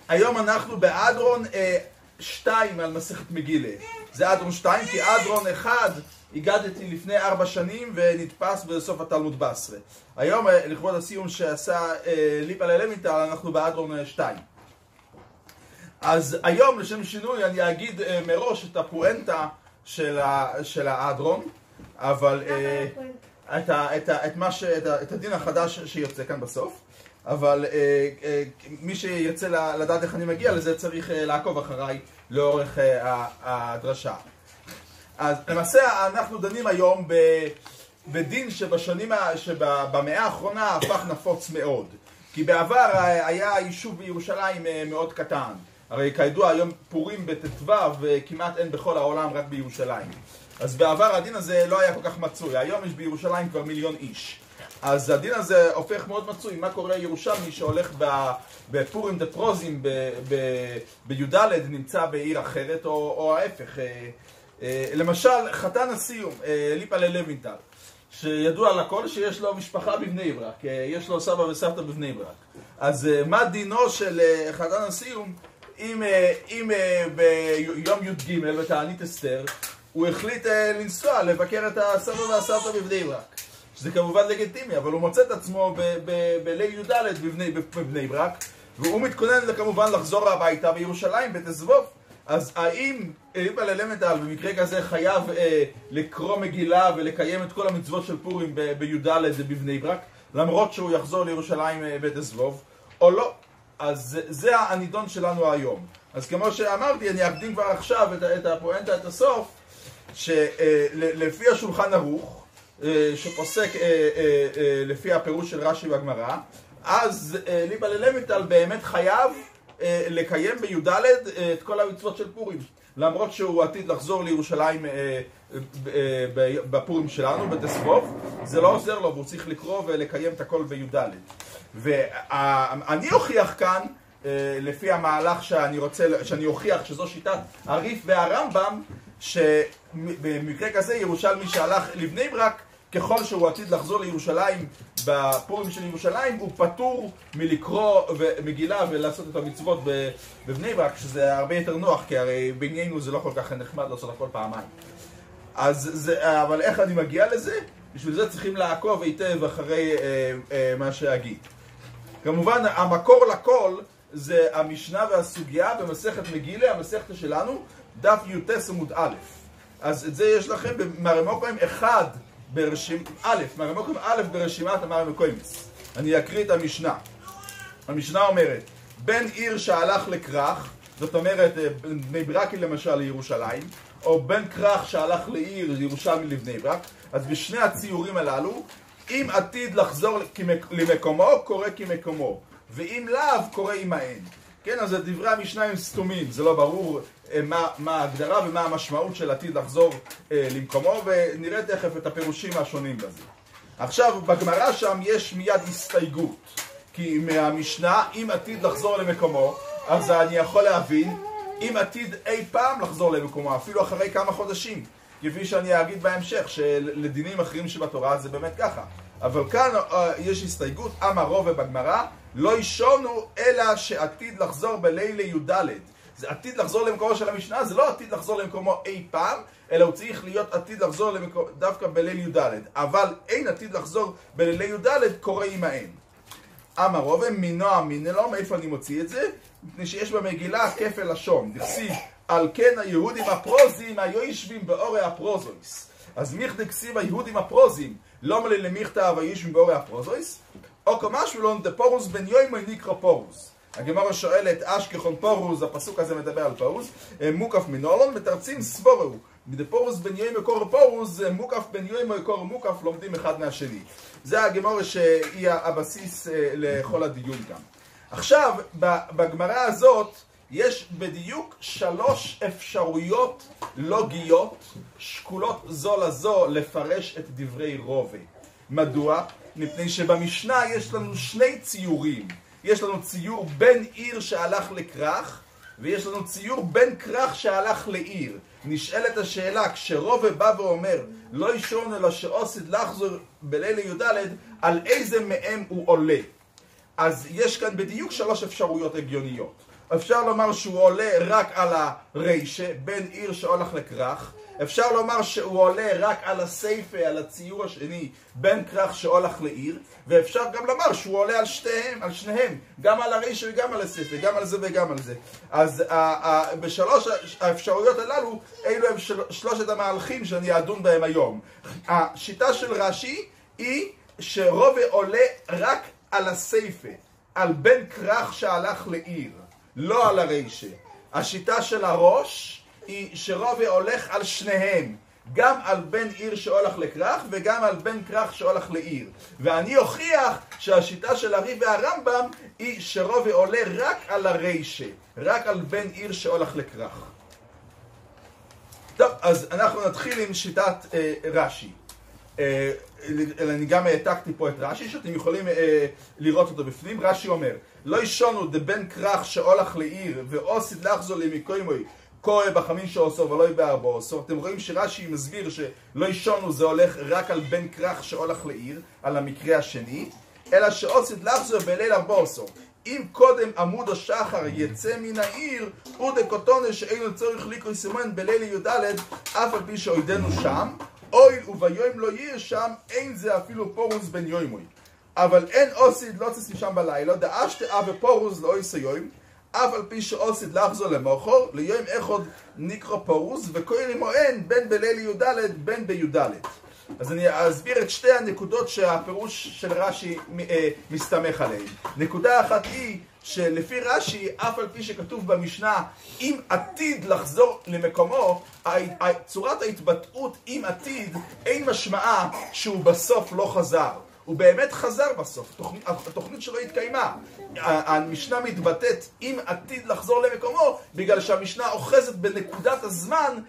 היום אנחנו באדרון 2 על מסכת מגילה. זה אדרון 2 כי אדרון 1 הגדתי לפני 4 שנים ונתפס בסוף התלמוד בסרה. היום לכבוד הסיום שעשה ליפה ללוינטל אנחנו באדרון 2. אז היום לשם שינוי אני אגיד מראש את הפואנטה של האדרון, אבל את הדין החדש שיוצא כאן בסוף. אבל מי שירצה לדעת איך אני מגיע לזה צריך לעקוב אחריי לאורך הדרשה. אז למעשה אנחנו דנים היום בדין שבמאה האחרונה הפך נפוץ מאוד. כי בעבר היה יישוב בירושלים מאוד קטן. הרי כידוע היום פורים בט"ו וכמעט אין בכל העולם, רק בירושלים. אז בעבר הדין הזה לא היה כל כך מצוי. היום יש בירושלים כבר 1,000,000 איש. אז הדין הזה הופך מאוד מצוי. מה קורה ירושלמי שהולך בפורים דפרוזים בי"ד נמצא בעיר אחרת או ההפך. למשל חתן הסיום ליפה ללוינטל, שידוע לכל שיש לו משפחה בבני ברק, יש לו סבא וסבתא בבני ברק. אז מה דינו של חתן הסיום אם ביום י"ג בתענית אסתר הוא החליט לנסוע לבקר את הסבא והסבתא בבני ברק, שזה כמובן לגיטימי, אבל הוא מוצא את עצמו בליל י"ד בבני ברק, והוא מתכונן כמובן לחזור הביתה בירושלים בתזבוב. אז האם ליפה ללוינטל במקרה כזה חייב לקרוא מגילה ולקיים את כל המצוות של פורים בי"ד בבני ברק, למרות שהוא יחזור לירושלים בתזבוב, או לא? אז זה הנידון שלנו היום. אז כמו שאמרתי, אני אקדים כבר עכשיו את הפואנטה, את הסוף, שלפי השולחן ערוך, שפוסק לפי הפירוש של רש"י והגמרא, אז ליפה ללוינטל באמת חייב לקיים בי"ד את כל המצוות של פורים, למרות שהוא עתיד לחזור לירושלים בפורים שלנו בתזבוב. זה לא עוזר לו והוא צריך לקרוא ולקיים את הכל בי"ד. ואני אוכיח כאן לפי המהלך שאני אוכיח שזו שיטת הריף והרמב"ם, שבמקרה כזה ירושלמי שהלך לבני ברק, ככל שהוא עתיד לחזור לירושלים בפורים של ירושלים, הוא פטור מלקרוא מגילה ולעשות את המצוות בבני ברק, שזה הרבה יותר נוח, כי הרי בינינו זה לא כל כך נחמד לעשות הכל פעמיים. אבל איך אני מגיע לזה? בשביל זה צריכים לעקוב היטב אחרי מה שאגיד. כמובן המקור לכל זה המשנה והסוגיה במסכת מגילה, המסכת שלנו, דף י"ט עמוד א'. אז את זה יש לכם במרמוקוים 1 מרמוקוים א' ברשימת המרמוקוימס. אני אקריא את המשנה. המשנה אומרת, בן עיר שהלך לכרך, זאת אומרת בני ברקי למשל לירושלים, או בן כרך שהלך לעיר ירושלמי לבני ברק, אז בשני הציורים הללו, אם עתיד לחזור למקומו, קורא כמקומו, ואם לאו, קורא עמהן. כן, אז דברי המשנה הם סתומים, זה לא ברור מה ההגדרה ומה המשמעות של עתיד לחזור למקומו, ונראה תכף את הפירושים השונים בזה. עכשיו, בגמרא שם יש מיד הסתייגות, כי מהמשנה, אם עתיד לחזור למקומו, אז אני יכול להבין, אם עתיד אי פעם לחזור למקומו, אפילו אחרי כמה חודשים, כפי שאני אגיד בהמשך, שלדינים אחרים שבתורה זה באמת ככה. אבל כאן יש הסתייגות, אמר רובע בגמרא, לא ישונו אלא שעתיד לחזור בליל י"ד. זה עתיד לחזור למקומו של המשנה, זה לא עתיד לחזור למקומו אי פעם, אלא הוא צריך להיות עתיד לחזור דווקא בליל י"ד. אבל אין עתיד לחזור בליל י"ד, קורא עמהן. אמר רובע, מינוע מינלום, איפה אני מוציא את זה? מפני שיש במגילה כפל לשון, דכסיב, על כן היהודים הפרוזים היו יושבים באורי הפרוזויס. אז מיך דכסיב היהודים הפרוזים, לא מלא למכתב היו יושבים באורי הפרוזויס, או כמשהו לא נדפורוס בן יוימי נקרא פורוס. הגמרא שואלת אשכחון פורוס, הפסוק הזה מדבר על פורוס, מוקף מנולון, מתרצים סבורהו. מדפורוס בן יוימי קורא פורוס, מוקף בן יוימי קורא מוקף, לומדים אחד מהשני. זה הגמרא שהיא הבסיס לכל הדיון גם. עכשיו, בגמרא הזאת, יש בדיוק 3 אפשרויות לוגיות שקולות זו לזו לפרש את דברי רובע. מדוע? מפני שבמשנה יש לנו 2 ציורים. יש לנו ציור בן עיר שהלך לכרך, ויש לנו ציור בן כרך שהלך לעיר. נשאלת השאלה, כשרובע בא ואומר, לא ישון אלא שעוsid לחזור בליל י"ד, על איזה מהם הוא עולה? אז יש כאן בדיוק 3 אפשרויות הגיוניות. אפשר לומר שהוא עולה רק על הריישה, בין עיר שהולך לכרך. אפשר לומר שהוא עולה רק על הסייפה, על הציור השני, בין כרך שהולך לעיר. ואפשר גם לומר שהוא עולה על שניהם, גם על הריישה וגם על הסייפה, גם על זה וגם על זה. אז בשלוש האפשרויות הללו, אלו הם שלושת המהלכים שאני אדון בהם היום. השיטה של רש"י היא שרובה עולה רק על הסייפה, על בין כרך שהלך לעיר, לא על הריישה. השיטה של הראש היא שרובה הולך על שניהם, גם על בין עיר שהולך לכרך וגם על בין כרך שהולך לעיר. ואני אוכיח שהשיטה של הרי"ף והרמב"ם היא שרובה עולה רק על הריישה, רק על בין עיר שהולך לכרך. טוב, אז אנחנו נתחיל עם שיטת רש"י. אני גם העתקתי פה את רש"י, שאתם יכולים לראות אותו בפנים. רש"י אומר, לא ישונו דבן כרך שהולך לעיר ועושית לחזור למקוימוי קורא בחמישה עשור ולא בארבע עשור. אתם רואים שרש"י מסביר שלא ישונו זה הולך רק על בן כרך שהולך לעיר, על המקרה השני, אלא שעושית לחזור בליל 14. אם קודם עמוד השחר יצא מן העיר, הוא דקוטונה שאין צורך לקרוא סימן בליל י"ד, אף על פי שעודנו שם, אוי וביום לא יהיה שם, אין זה אפילו פורוז בן יומוי. אבל אין עוsid לא תצא משם בלילה, דאשתאה ופורוז לא יעשה יום, אף על פי שעוsid לחזור למוחר, ליום אחד נקרא פורוז, וקורא מוען בין בליל י"ד בין בי"ד. אז אני אסביר את שתי הנקודות שהפירוש של רש"י מסתמך עליהן. נקודה אחת היא שלפי רש"י, אף על פי שכתוב במשנה אם עתיד לחזור למקומו, צורת ההתבטאות אם עתיד אין משמעה שהוא בסוף לא חזר. הוא באמת חזר בסוף, התוכנית שלו התקיימה. המשנה מתבטאת אם עתיד לחזור למקומו, בגלל שהמשנה אוחזת בנקודת הזמן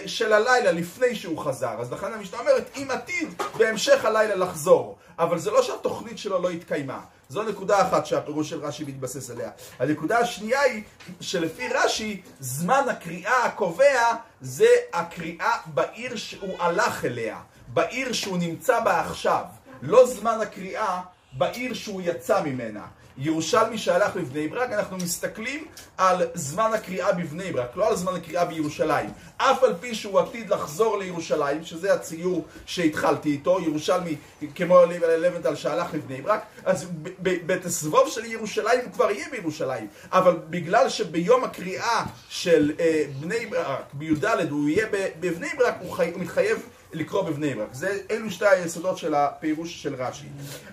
של הלילה לפני שהוא חזר. אז לכן המשנה אומרת אם עתיד בהמשך הלילה לחזור. אבל זה לא שהתוכנית שלו לא התקיימה. זו נקודה אחת שהפירוש של רש"י מתבסס עליה. הנקודה השנייה היא שלפי רש"י, זמן הקריאה הקובע זה הקריאה בעיר שהוא הלך אליה, בעיר שהוא נמצא בה עכשיו. לא זמן הקריאה בעיר שהוא יצא ממנה. ירושלמי שהלך לבני ברק, אנחנו מסתכלים על זמן הקריאה בבני ברק, לא על זמן הקריאה בירושלים. אף על פי שהוא עתיד לחזור לירושלים, שזה הציור שהתחלתי איתו, ירושלמי כמו לבנטל שהלך לבני ברק, אז בתסבוב של ירושלים הוא כבר יהיה בירושלים. אבל בגלל שביום הקריאה של בני ברק, בי"ד הוא יהיה בבני ברק, הוא מתחייב לקרוא בבני ברק. אלו שתי היסודות של הפירוש של רש"י.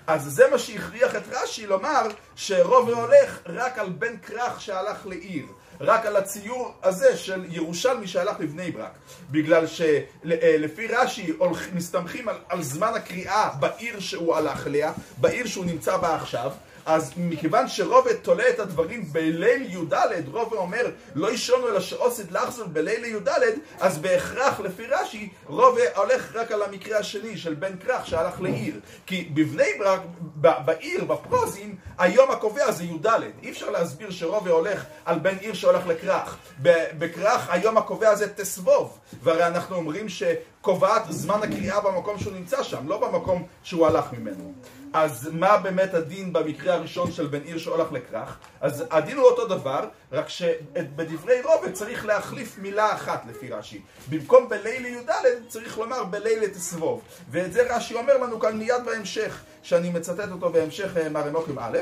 אז זה מה שהכריח את רש"י לומר שרובה הולך רק על בן כרך שהלך לעיר, רק על הציור הזה של ירושלמי שהלך לבני ברק, בגלל שלפי רש"י מסתמכים על זמן הקריאה בעיר שהוא הלך אליה, בעיר שהוא נמצא בה עכשיו. אז מכיוון שרובה תולה את הדברים בליל י"ד, רובה אומר לא ישונו אלא שעושid לחזור בליל י"ד, אז בהכרח לפי רש"י רובה הולך רק על המקרה השני של בן כרך שהלך לעיר. כי בבני ברק, בעיר, בפרוזים, היום הקובע זה י"ד. אי אפשר להסביר שרובה הולך על בן עיר שהולך לכרך. בכרך היום הקובע זה תסבוב, והרי אנחנו אומרים שקובעת זמן הקריאה במקום שהוא נמצא שם, לא במקום שהוא הלך ממנו. אז מה באמת הדין במקרה הראשון של בן עיר שהולך לכרך? אז הדין הוא אותו דבר, רק שבדברי רובה צריך להחליף מילה אחת לפי רש"י. במקום בליל י"ד צריך לומר בליל תסבוב. ואת זה רש"י אומר לנו כאן מיד בהמשך, שאני מצטט אותו בהמשך מרמוקים א'.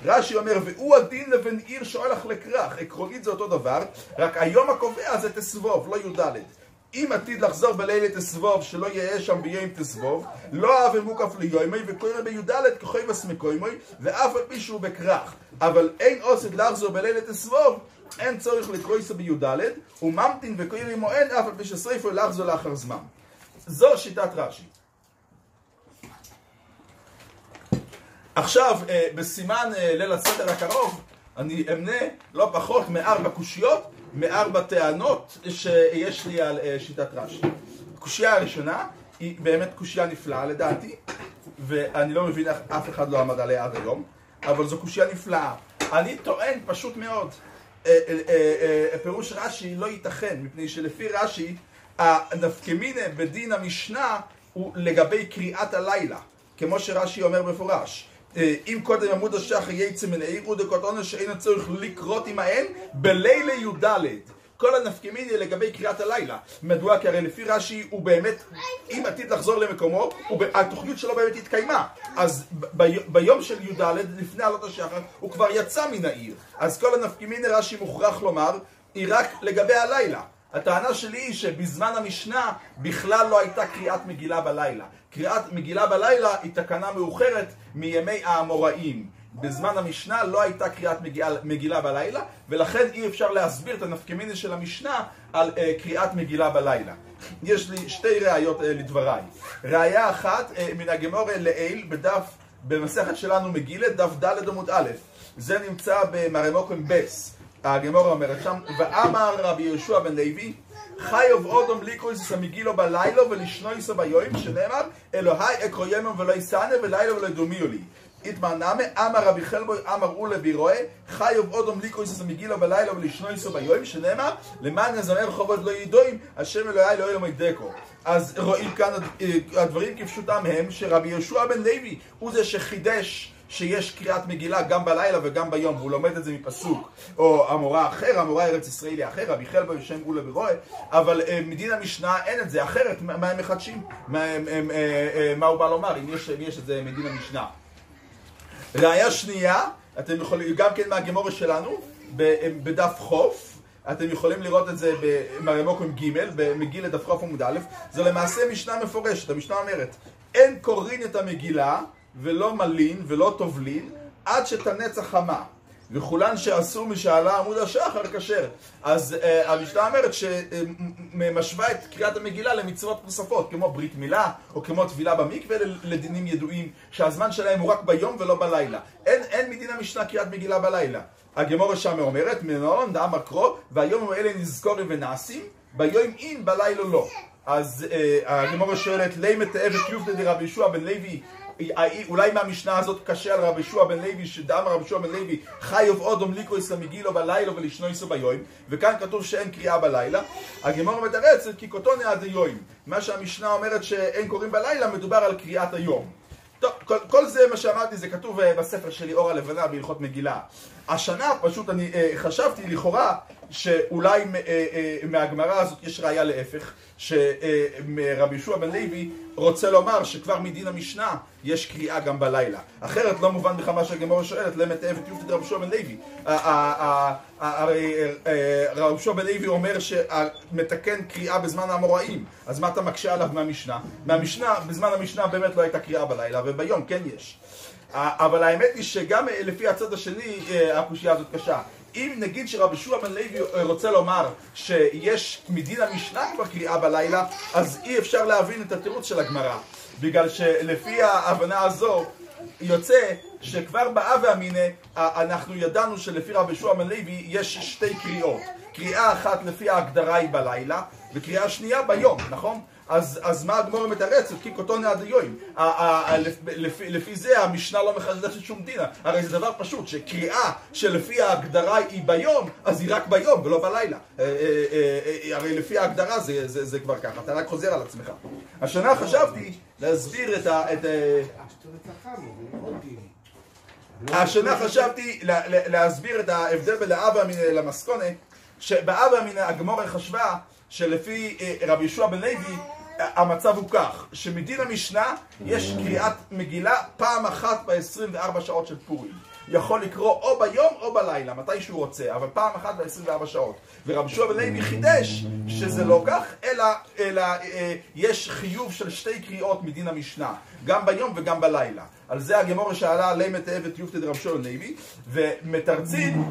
רש"י אומר, והוא הדין לבן עיר שהולך לכרך. עקרונית זה אותו דבר, רק היום הקובע זה תסבוב, לא י"ד. אם עתיד לחזור בלילה תסבוב שלא יהיה שם ביום תסבוב, לא אהב מוקף ליומי וקורא בי"ד כחוי וסמקוימוי, ואף על פי שהוא בכרך. אבל אין עושid לחזור בלילה תסבוב, אין צורך לקרוא איסו בי"ד, וממתין וקורא מועד אף על פי ששריפו לחזור לאחר זמן. זו שיטת רש"י. עכשיו, בסימן ליל הסדר הקרוב, אני אמנה לא פחות מ4 קושיות, מ4 טענות שיש לי על שיטת רש"י. הקושייה הראשונה היא באמת קושייה נפלאה לדעתי, ואני לא מבין איך אף אחד לא עמד עליה עד היום, אבל זו קושייה נפלאה. אני טוען פשוט מאוד, פירוש רש"י לא ייתכן, מפני שלפי רש"י, הנפקמינה בדין המשנה הוא לגבי קריאת הלילה, כמו שרש"י אומר מפורש. אם קודם עמוד השחר יצא מן העיר ודקות שאין הצורך לקרות עמהן בלילה י"ד. כל הנפקמיני לגבי קריאת הלילה. מדוע? כי הרי לפי רש"י הוא באמת, אם עתיד לחזור למקומו, התוכנית שלו באמת התקיימה. אז ביום של י"ד, לפני עלות השחר, הוא כבר יצא מן העיר. אז כל הנפקמיני רש"י מוכרח לומר, היא רק לגבי הלילה. הטענה שלי היא שבזמן המשנה בכלל לא הייתה קריאת מגילה בלילה. קריאת מגילה בלילה היא תקנה מאוחרת מימי האמוראים. בזמן המשנה לא הייתה קריאת מגילה בלילה, ולכן אי אפשר להסביר את הנפקמיני של המשנה על קריאת מגילה בלילה. יש לי שתי ראיות לדבריי. ראיה אחת מן הגמורה לעיל בדף, במסכת שלנו מגילה, דף ד' עמוד א'. זה נמצא במרמוקם בס. הגמורה אומרת שם, ואמר רבי יהושע בן לוי, חיוב אודום ליקרויס המגילו בלילה ולשנויסו ביום, שנאמר, אלוהי אקרו ימם ולא יסנה ולילה ולא ידומיו לי. התמנמה, אמר רבי חלבוי, אמר אולה בירואה, חיוב אודום ליקרויס המגילה בלילה ולשנויסו ביום, שנאמר, למען נזמר חובות לא ידועים, השם אלוהי לא ילמד דקו. אז רואים כאן הדברים כפשוטם הם, שרבי יהושע בן לוי הוא זה שחידש שיש קריאת מגילה גם בלילה וגם ביום, והוא לומד את זה מפסוק, או המורה אחר, המורה ארץ ישראלי אחר, רבי חלבוי בשם אולה ברואה, אבל מדין המשנה אין את זה, אחרת מה הם מחדשים? מה הוא בא לומר, אם יש את זה מדין המשנה. ראיה שנייה, אתם יכולים, גם כן מהגמורה שלנו, בדף חוף, אתם יכולים לראות את זה במרמוקם ג' במגילה דף חוף עמוד א', זה למעשה משנה מפורשת. המשנה אומרת, אין קוראים את המגילה, ולא מלין ולא טובלין, עד שתנץ החמה. וכולן שעשו משעלה עמוד השחר כשר. אז המשנה אומרת שמשווה את קריאת המגילה למצוות נוספות, כמו ברית מילה, או כמו טבילה במקווה, לדינים ידועים, שהזמן שלהם הוא רק ביום ולא בלילה. אין מדין המשנה קריאת מגילה בלילה. הגמורה שם אומרת, מנהלון דאמר קרוא, והיום האלה נזכורים ונעשים, ביום אין, בלילה לא. אז הגמורה שואלת, למה תאבת יופתא דרבי יהושע בן לוי, אולי מהמשנה הזאת קשה על רבי יהושע בן לוי, שדאמר רבי יהושע בן לוי, חיוב אודום ליקרויס המגילו בלילה ולשנויסו ביום, וכאן כתוב שאין קריאה בלילה. הגמורה מתרצת כי קוטוני עד היום. מה שהמשנה אומרת שאין קוראים בלילה, מדובר על קריאת היום. טוב, כל זה מה שאמרתי זה כתוב בספר שלי אור הלבנה בהלכות מגילה. השנה פשוט אני חשבתי לכאורה שאולי מהגמרא הזאת יש ראיה להפך, שרבי יהושע בן לוי רוצה לומר שכבר מדין המשנה יש קריאה גם בלילה. אחרת לא מובן בכלל מה שהגמרא שואלת, למה תאבת יופתא דרבי יהושע בן לוי. הרי רבי יהושע בן לוי אומר שמתקן קריאה בזמן האמוראים, אז מה אתה מקשה עליו מהמשנה? מהמשנה, בזמן המשנה באמת לא הייתה קריאה בלילה, וביום כן יש. אבל האמת היא שגם לפי הצד השני הקושיה הזאת קשה. אם נגיד שרבי יהושע בן לוי רוצה לומר שיש מדין המשנה כבר קריאה בלילה, אז אי אפשר להבין את התירוץ של הגמרא, בגלל שלפי ההבנה הזו יוצא שכבר באב אמינא אנחנו ידענו שלפי רבי יהושע בן לוי יש שתי קריאות. קריאה אחת לפי ההגדרה היא בלילה, וקריאה שנייה ביום, נכון? אז מה הגמורה מתרצת? כי קוטוני עד היום. לפי זה המשנה לא מחדשת שום דין. הרי זה דבר פשוט, שקריאה שלפי ההגדרה היא ביום, אז היא רק ביום ולא בלילה. הרי לפי ההגדרה זה כבר ככה, אתה רק חוזר על עצמך. השנה חשבתי להסביר את ההבדל בין האב אמינא למסקונה, שבאב אמינא הגמורה חשבה שלפי רבי יהושע בן לוי המצב הוא כך, שמדין המשנה יש קריאת מגילה פעם אחת ב-24 שעות של פורים. יכול לקרוא או ביום או בלילה, מתי שהוא רוצה, אבל פעם אחת ב-24 שעות. ורבי יהושע בן לוי חידש שזה לא כך, אלא יש חיוב של שתי קריאות מדין המשנה, גם ביום וגם בלילה. על זה הגמורה שאלה למה תאבת יופתא דרבי יהושע בן לוי, ומתרצים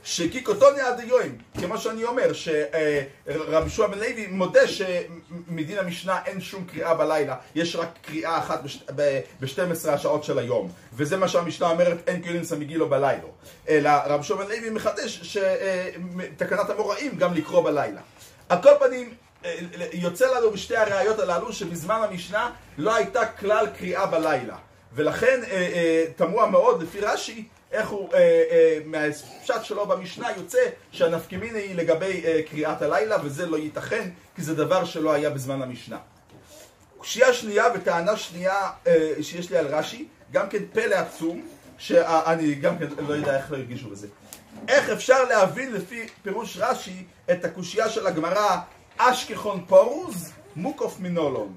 שכי קוטוני עד היום, כמו שאני אומר, שרבי יהושע בן לוי מודה שמדין המשנה אין שום קריאה בלילה, יש רק קריאה אחת ב-12 השעות של היום, וזה מה שהמשנה אומרת, אין קריאינס המגילו בלילה. אלא רבי יהושע בן לוי מחדש שתקנת המוראים גם לקרוא בלילה. על כל פנים, יוצא לנו בשתי הראיות הללו שבזמן המשנה לא הייתה כלל קריאה בלילה, ולכן תמוה מאוד לפי רש"י איך הוא, מהפשט שלו במשנה יוצא שהנפקמיני היא לגבי קריאת הלילה, וזה לא ייתכן, כי זה דבר שלא היה בזמן המשנה. קושיה שנייה וטענה שנייה שיש לי על רש"י, גם כן פלא עצום, שאני גם כן לא יודע איך לא הרגישו בזה. איך אפשר להבין לפי פירוש רש"י את הקושייה של הגמרא, אשכחון פורוז, מוקוף מנולון.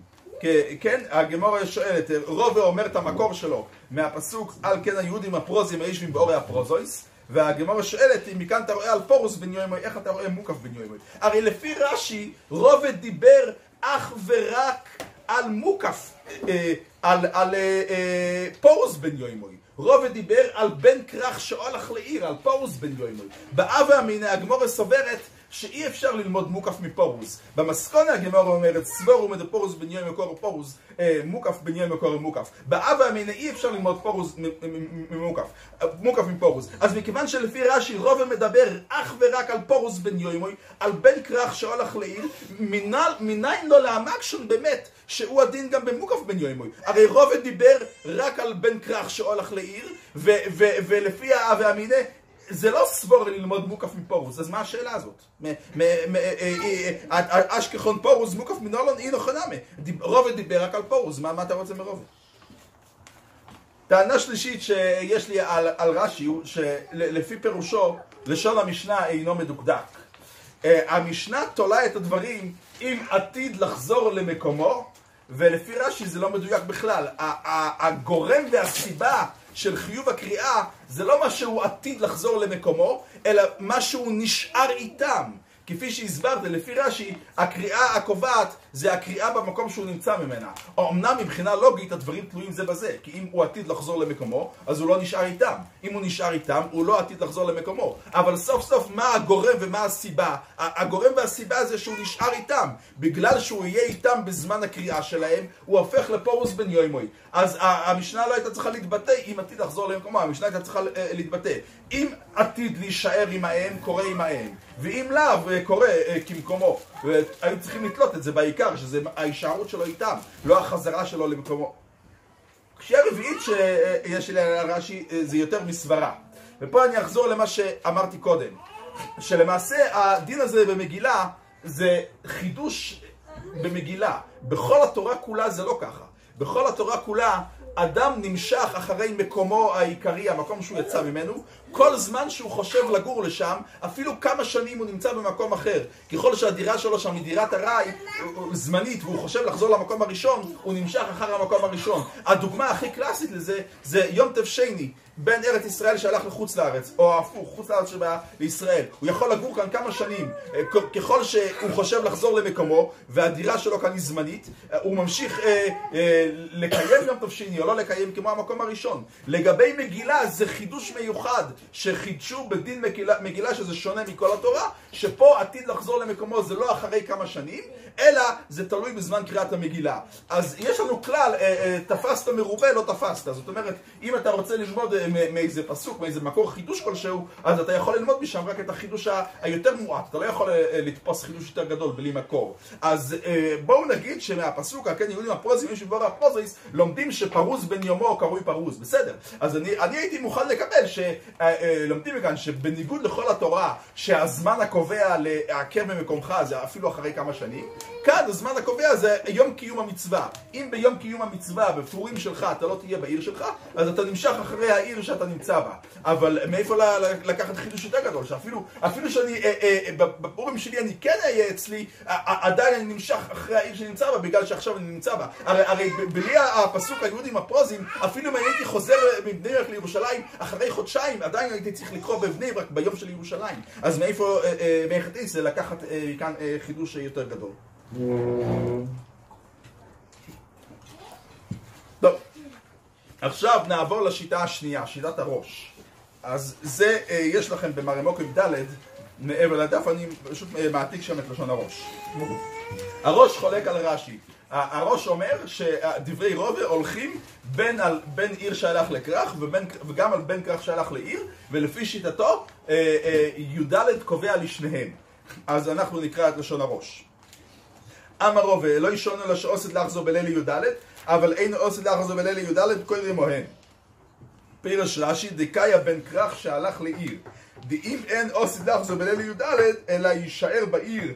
כן, הגמרא שואלת, רובה אומר את המקור שלו מהפסוק על כן היהודים הפרוזים היושבים באורי הפרוזויס, והגמרא שואלת, אם מכאן אתה רואה על פורוס בן יוימוי, איך אתה רואה מוקף בן יוימוי? הרי לפי רש"י, רובה דיבר אך ורק על מוקף, על פורוס בן יוימוי. רובה דיבר על בן כרך שהולך לעיר, על פורוס בן יוימוי. באב אמינא הגמרא סוברת שאי אפשר ללמוד מוקף מפורוס. במסקונה הגמרא אומרת סבורו מדפורוס בן יוימוי קורא פורוס, מוקף בן יוימוי קורא מוקף. באב אמינא אי אפשר ללמוד פורוס מוקף מפורוס. אז מכיוון שלפי רש"י רובה מדבר אך ורק על פורוס בן יוימוי, על בן כרך שהולך לעיר, מניין לא להמקשון באמת שהוא הדין גם במוקף בן יוימוי. הרי רובה דיבר רק על בן כרך שהולך לעיר, ולפי האב אמינא זה לא סבור ללמוד מוקף מפורוס. אז מה השאלה הזאת? אשכחון פורוס מוקף מנולון אי נכונה. רובה דיבר רק על פורוס. מה אתה רוצה מרובה? טענה שלישית שיש לי על רש"י הוא שלפי פירושו לשון המשנה אינו מדוקדק. המשנה תולה את הדברים אם עתיד לחזור למקומו, ולפי רש"י זה לא מדויק בכלל. הגורם והסיבה של חיוב הקריאה זה לא מה שהוא עתיד לחזור למקומו, אלא מה שהוא נשאר איתם. כפי שהסברת, לפי רש"י, הקריאה הקובעת זה הקריאה במקום שהוא נמצא ממנה. אמנם מבחינה לוגית הדברים תלויים זה בזה, כי אם הוא עתיד לחזור למקומו, אז הוא לא נשאר איתם. אם הוא נשאר איתם, הוא לא עתיד לחזור למקומו. אבל סוף סוף מה הגורם ומה הסיבה? הגורם והסיבה זה שהוא נשאר איתם. בגלל שהוא יהיה איתם בזמן הקריאה שלהם, הוא הופך לפורוס בן יוימוי. אז המשנה לא הייתה צריכה להתבטא אם עתיד לחזור למקומו, המשנה הייתה צריכה להתבטא. אם עתיד להישאר עמהם, קורא עמהם. ואם לאו, קורא כמקומו. והיו צריכים לתלות את זה בעיקר, שזה ההישארות שלו איתם, לא החזרה שלו למקומו. קשייה רביעית שיש לי על רש"י זה יותר מסברה. ופה אני אחזור למה שאמרתי קודם. שלמעשה הדין הזה במגילה זה חידוש במגילה. בכל התורה כולה זה לא ככה. בכל התורה כולה אדם נמשך אחרי מקומו העיקרי, המקום שהוא יצא ממנו, כל זמן שהוא חושב לגור לשם, אפילו כמה שנים הוא נמצא במקום אחר. ככל שהדירה שלו שם היא דירת ארעי זמנית, והוא חושב לחזור למקום הראשון, הוא נמשך אחר המקום הראשון. הדוגמה הכי קלאסית לזה, זה יום טוב שני, בין ארץ ישראל שהלך לחוץ לארץ, או הפוך, חוץ לארץ שבא לישראל. הוא יכול לגור כאן כמה שנים. ככל שהוא חושב לחזור למקומו, והדירה שלו כאן היא זמנית, הוא ממשיך לקיים יום טוב שני, או לא לקיים כמו המקום הראשון. לגבי מגילה, זה חידוש מיוחד, שחידשו בדין מגילה, שזה שונה מכל התורה, שפה עתיד לחזור למקומו זה לא אחרי כמה שנים, אלא זה תלוי בזמן קריאת המגילה. אז יש לנו כלל, תפסת מרובה, לא תפסת. זאת אומרת, אם אתה רוצה ללמוד מאיזה פסוק, מאיזה מקור חידוש כלשהו, אז אתה יכול ללמוד משם רק את החידוש היותר מועט. אתה לא יכול לתפוס חידוש יותר גדול בלי מקור. אז בואו נגיד שמהפסוק, כן, יהודים הפרוזים, יש בבור הפרוזיס, לומדים שפרוז בן יומו קרוי פרוז. בסדר. אז אני הייתי מוכן לקבל שלומדים מכאן שבניגוד לכל התורה, שהזמן הקובע לעקר במקומך זה אפילו אחרי כמה שנים, כאן הזמן הקובע זה יום קיום המצווה. אם ביום קיום המצווה בפורים שלך אתה לא תהיה בעיר שלך, אז אתה נמשך אחרי העיר שאתה נמצא בה. אבל מאיפה לקחת חידוש יותר גדול? אפילו שאני בפורים שלי אני כן אהיה אצלי, עדיין אני נמשך אחרי העיר שנמצא בה, בגלל שעכשיו אני נמצא בה. הרי בלי הפסוק היהודים הפרוזים, אפילו אם הייתי חוזר מבני ברק לירושלים אחרי חודשיים, עדיין הייתי צריך לקרוא בבני ברק ביום של ירושלים. אז מאיפה מהחטאי זה לקחת כאן חידוש יותר גדול. טוב, עכשיו נעבור לשיטה השנייה, שיטת הראש. אז זה יש לכם במרמוקים ד' מעבר לדף, אני פשוט מעתיק שם את לשון הראש. הראש חולק על רש"י. הראש אומר שדברי רובה הולכים בין עיר שהלך לכרך וגם על בין כרך שהלך לעיר, ולפי שיטתו י"ד קובע לשניהם. אז אנחנו נקרא את לשון הראש. אמר רובה, לא ישון אלא שעושת לחזור בליל י"ד, אבל אין עושת לחזור בליל י"ד קוראים מוהן. פירש רש"י, דקאיה בן כרך שהלך לעיר. דאם אין עושת לחזור בליל י"ד, אלא יישאר בעיר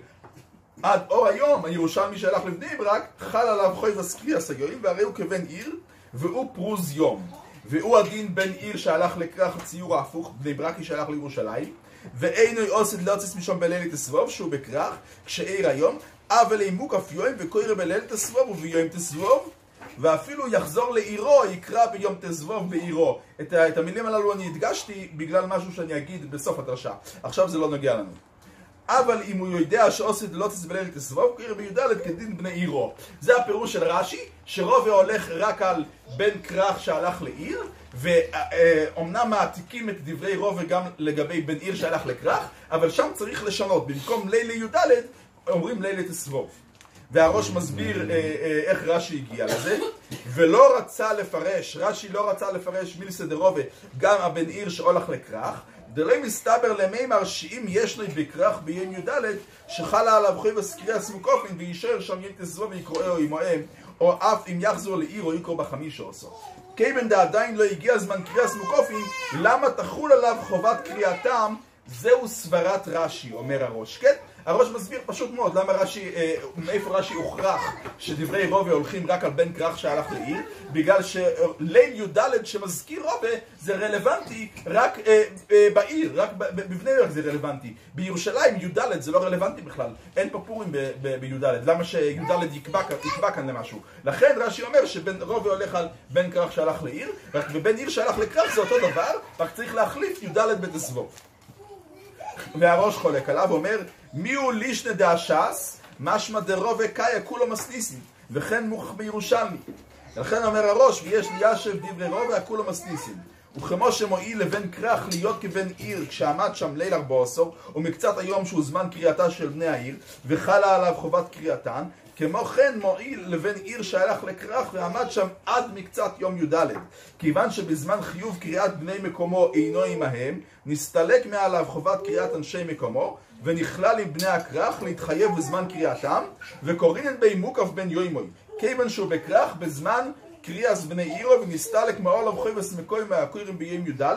עד אור היום, הירושלמי שהלך לבני ברק, חל עליו חוי וסקרי הסגורים, והרי הוא כבן עיר, והוא פרוז יום. והוא הדין בן עיר שהלך לכרך הציור ההפוך, בני ברקי שהלך לירושלים, ואינו עושד להוציא משום בליל תסבוב שהוא בכרך כשעיר היום, אבל אימוק אף יום וקורא בליל תסבוב וביום תסבוב, ואפילו יחזור לעירו יקרא ביום תסבוב בעירו. את המילים הללו אני הדגשתי בגלל משהו שאני אגיד בסוף הדרשה, עכשיו זה לא נוגע לנו. אבל אם הוא יודע שעושד לא תסבלל תסבוב, קורא בי"ד כדין בני עירו. זה הפירוש של רש"י, שרובה הולך רק על בן כרך שהלך לעיר, ואומנם מעתיקים את דברי רובה גם לגבי בן עיר שהלך לכרך, אבל שם צריך לשנות, במקום לילה י"ד אומרים לילה תסבוב. והראש מסביר איך רש"י הגיע לזה, ולא רצה לפרש, רש"י לא רצה לפרש מילסא דרובה גם הבן עיר שהולך לכרך, דלא מסתבר למימר שאם ישנו בכרך ביום י"ד שחלה עליו חובת קריאת סמוקופין ויישאר שם יום תסבוב ויקראו עמהם, או אף אם יחזור לעיר או יקרא בחמישו עשו. כיוון עדיין לא הגיע זמן קריאת סמוקופין, למה תחול עליו חובת קריאתם? זהו סברת רש"י, אומר הראש, כן? הראש מסביר פשוט מאוד למה רש"י, מאיפה רש"י הוכרח שדברי רובה הולכים רק על בן כרך שהלך לעיר, בגלל שליל י"ד שמזכיר רובה זה רלוונטי רק בעיר, רק בבני ברק זה רלוונטי. בירושלים י"ד זה לא רלוונטי בכלל, אין פה פורים בי"ד, למה שי"ד יקבע כאן למשהו? לכן רש"י אומר שבן רובה הולך על בן כרך שהלך לעיר, ובן עיר שהלך לכרך זה אותו דבר, רק צריך להחליף י"ד בתסבוב. והראש חולק עליו ואומר, מי הוא לישנא דאש"ס, משמע דרובה קאיה כולו מסניסים, וכן מוכח בירושלמי. לכן אומר הראש, ויש לישב דברי רובה כולו מסניסים. וכמו שמועיל לבן כרך להיות כבן עיר כשעמד שם ליל 14, ומקצת היום שהוא זמן קריאתה של בני העיר, וחלה עליו חובת קריאתן, כמו כן מועיל לבן עיר שהלך לכרך ועמד שם עד מקצת יום י"ד. כיוון שבזמן חיוב קריאת בני מקומו אינו עמהם, נסתלק מעליו חובת קריאת אנשי מקומו, ונכלל עם בני הכרך להתחייב בזמן קריאתם, וקוראים בי מוקף בן יוימוי. כיוון שהוא בכרך בזמן קריאס בני עירו, ונסתלק מעולם חובת מקוים מהקוראים ביום י"ד,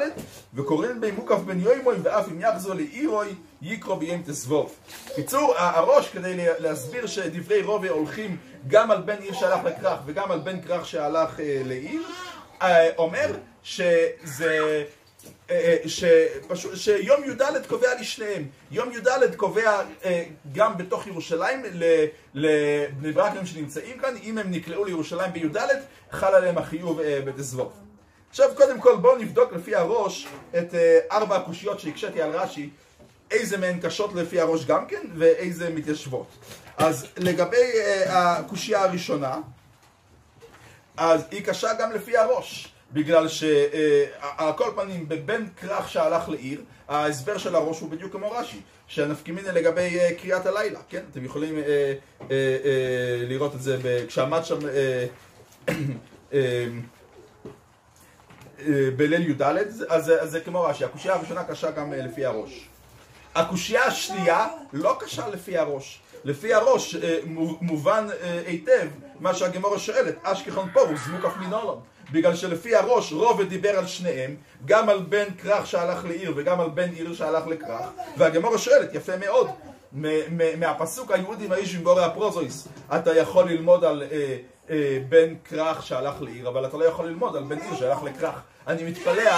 וקוראים בי מוקף בן יוימוי, ואף אם יחזור לעירוי יקרא ביום תסבוב. קיצור, הראש כדי להסביר שדברי רובה הולכים גם על בן עיר שהלך לכרך וגם על בן כרך שהלך לעיר, אומר שיום י"ד קובע לשניהם. יום י"ד קובע גם בתוך ירושלים לבני ברקים שנמצאים כאן, אם הם נקלעו לירושלים בי"ד חל עליהם החיוב בתסבוב. עכשיו קודם כל בואו נבדוק לפי הראש את 4 הקושיות שהקשיתי על רש"י, איזה מהן קשות לפי הראש גם כן ואיזה מתיישבות. אז לגבי הקושייה הראשונה, אז היא קשה גם לפי הראש, בגלל שעל כל פנים בבן כרך שהלך לעיר, ההסבר של הראש הוא בדיוק כמו רש"י, שהנפקמינה לגבי קריאת הלילה, כן? אתם יכולים לראות את זה כשעמד שם בליל י"ד, אז זה כמו רש"י. הקושייה הראשונה קשה גם לפי הראש. הקושייה השנייה לא קשה לפי הראש. לפי הראש מובן היטב מה שהגמרא שואלת, אשכחון פורוס מוקף מן עולם. בגלל שלפי הראש רובה דיבר על שניהם, גם על בן כרך שהלך לעיר וגם על בן עיר שהלך לכרך, והגמרא שואלת יפה מאוד, מהפסוק היהודים האישים בורא הפרוזויס, אתה יכול ללמוד על בן כרך שהלך לעיר, אבל אתה לא יכול ללמוד על בן עיר שהלך לכרך. אני מתפלא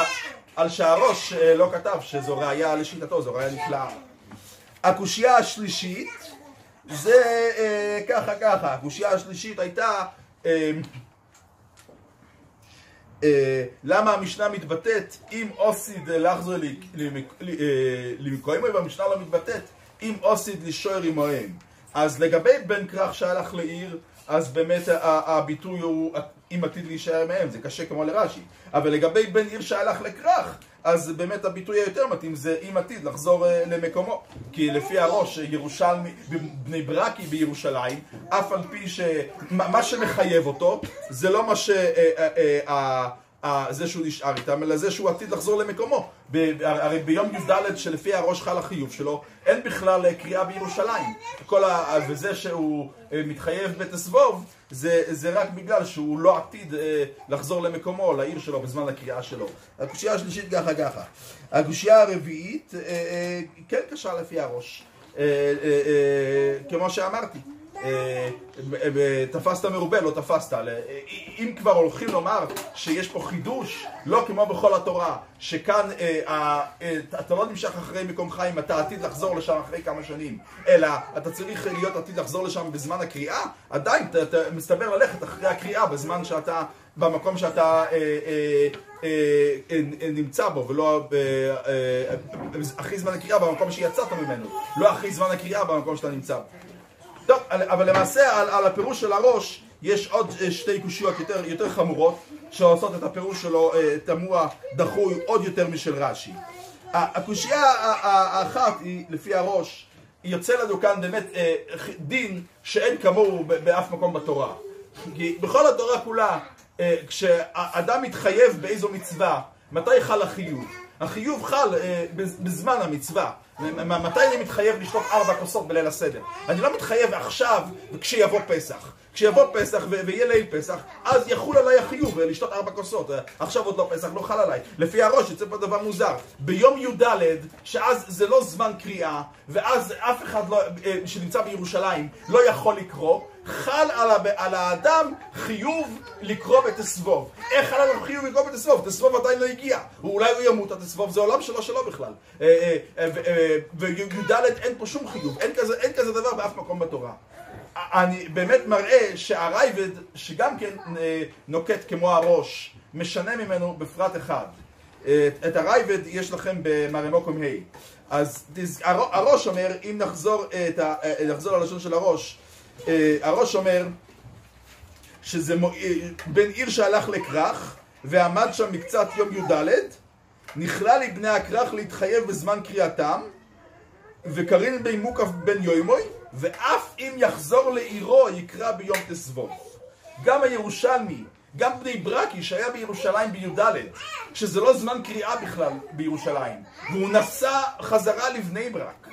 על שהראש לא כתב שזו ראיה לשיטתו, זו ראיה נפלאה. הקושייה השלישית זה ככה, הקושייה השלישית הייתה למה המשנה מתבטאת אם אוסיד לחזור למקוימוי, והמשנה לא מתבטאת אם אוסיד לשוער עמהם. אז לגבי בן כרך שהלך לעיר, אז באמת הביטוי הוא אם עתיד להישאר מהם, זה קשה כמו לרש"י. אבל לגבי בן עיר שהלך לכרך, אז באמת הביטוי היותר מתאים זה אם עתיד לחזור למקומו. כי לפי הראש ירושלמי, בני ברקי בירושלים, אף על פי שמה שמחייב אותו זה לא מה זה שהוא נשאר איתם, אלא זה שהוא עתיד לחזור למקומו. הרי ביום י"ד שלפי הראש חל החיוב שלו, אין בכלל קריאה בירושלים. וזה שהוא מתחייב בתסבוב, זה רק בגלל שהוא לא עתיד לחזור למקומו, לעיר שלו, בזמן הקריאה שלו. הקושייה השלישית ככה. הקושייה הרביעית כן קשה לפי הראש. כמו שאמרתי, תפסת מרובה, לא תפסת. אם כבר הולכים לומר שיש פה חידוש, לא כמו בכל התורה, שכאן אתה לא נמשך אחרי מקומך אם אתה עתיד לחזור לשם אחרי כמה שנים, אלא אתה צריך להיות עתיד לחזור לשם בזמן הקריאה, עדיין אתה מסתבר ללכת אחרי הקריאה בזמן שאתה, במקום שאתה נמצא בו, ולא אחרי זמן הקריאה במקום שיצאת ממנו, לא אחרי זמן הקריאה במקום שאתה נמצא בו. טוב, אבל למעשה על הפירוש של הראש יש עוד שתי קושיות יותר חמורות שעושות את הפירוש שלו תמוה, דחוי עוד יותר משל רש"י. הקושייה האחת היא לפי הראש, יוצא לנו כאן באמת דין שאין כמוהו באף מקום בתורה. כי בכל התורה כולה, כשאדם מתחייב באיזו מצווה, מתי חל החיוב? החיוב חל בזמן המצווה. מתי אני מתחייב לשתות 4 כוסות בליל הסדר? אני לא מתחייב עכשיו כשיבוא פסח. כשיבוא פסח ויהיה ליל פסח, אז יחול עליי החיוב לשתות 4 כוסות. עכשיו עוד לא פסח, לא חל עליי. לפי הראש יוצא פה דבר מוזר. ביום י"ד, שאז זה לא זמן קריאה, ואז אף אחד שנמצא בירושלים לא יכול לקרוא, חל על האדם חיוב לקרוא בתסבוב. איך חל עליו חיוב לקרוא בתסבוב? תסבוב עדיין לא הגיע. אולי הוא ימות, התסבוב זה עולם שלו בכלל. וי"ד אין פה שום חיוב. אין כזה דבר באף מקום בתורה. אני באמת מראה שהרייבד, שגם כן נוקט כמו הראש, משנה ממנו בפרט אחד. את הרייבד יש לכם במרמוקום ה'. אז הראש אומר, אם נחזור ללשון של הראש, הראש אומר שזה בן עיר שהלך לכרך ועמד שם מקצת יום י"ד, נכלל לבני הכרך להתחייב בזמן קריאתם, וקרין בי מוקף בן יוימוי, ואף אם יחזור לעירו יקרא ביום תסבוב. גם הירושלמי, גם בני ברקי שהיה בירושלים בי"ד, שזה לא זמן קריאה בכלל בירושלים, והוא נסע חזרה לבני ברק,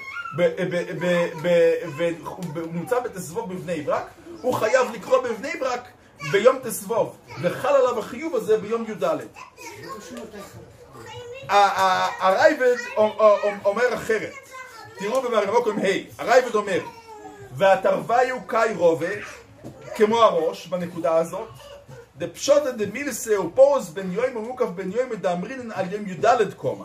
ונמצא בתסבוב בבני ברק, הוא חייב לקרוא בבני ברק ביום תסבוב, וחל עליו החיוב הזה ביום י"ד. הרייבד אומר אחרת. תראו במרמוקום ה', הרייבד אומר, והתרוויו קאי רובה, כמו הראש, בנקודה הזאת, דפשוטה דמילסה ופורס בן יום ומוקף בן יום מדאמרינן על יום י"ד קומה,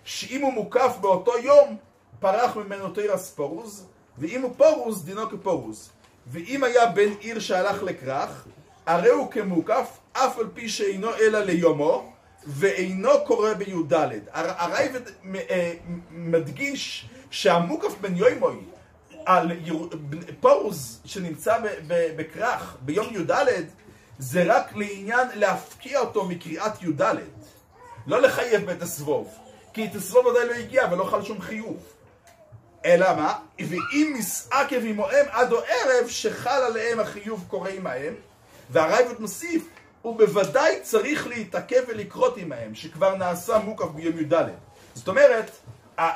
שאם הוא מוקף באותו יום, פרח ממנו תירס פורוז, ואם הוא פורוז, דינו כפורוז. ואם היה בן עיר שהלך לכרך, הרי הוא כמוקף, אף על פי שאינו אלא ליומו, ואינו קורא בי"ד. הרייבד מדגיש שהמוקף בן יוימוי, פורוז שנמצא בכרך ביום י"ד, זה רק לעניין להפקיע אותו מקריאת י"ד. לא לחייב בתסבוב, כי תסבוב עדיין לא הגיע ולא חל שום חיוב. אלא מה? ואם מסעקב עמהם עד או ערב שחל עליהם החיוב קורא עמהם, והרייבד מוסיף, הוא בוודאי צריך להתעכב ולקרות עמהם, שכבר נעשה מוקף ביום י"ד. זאת אומרת,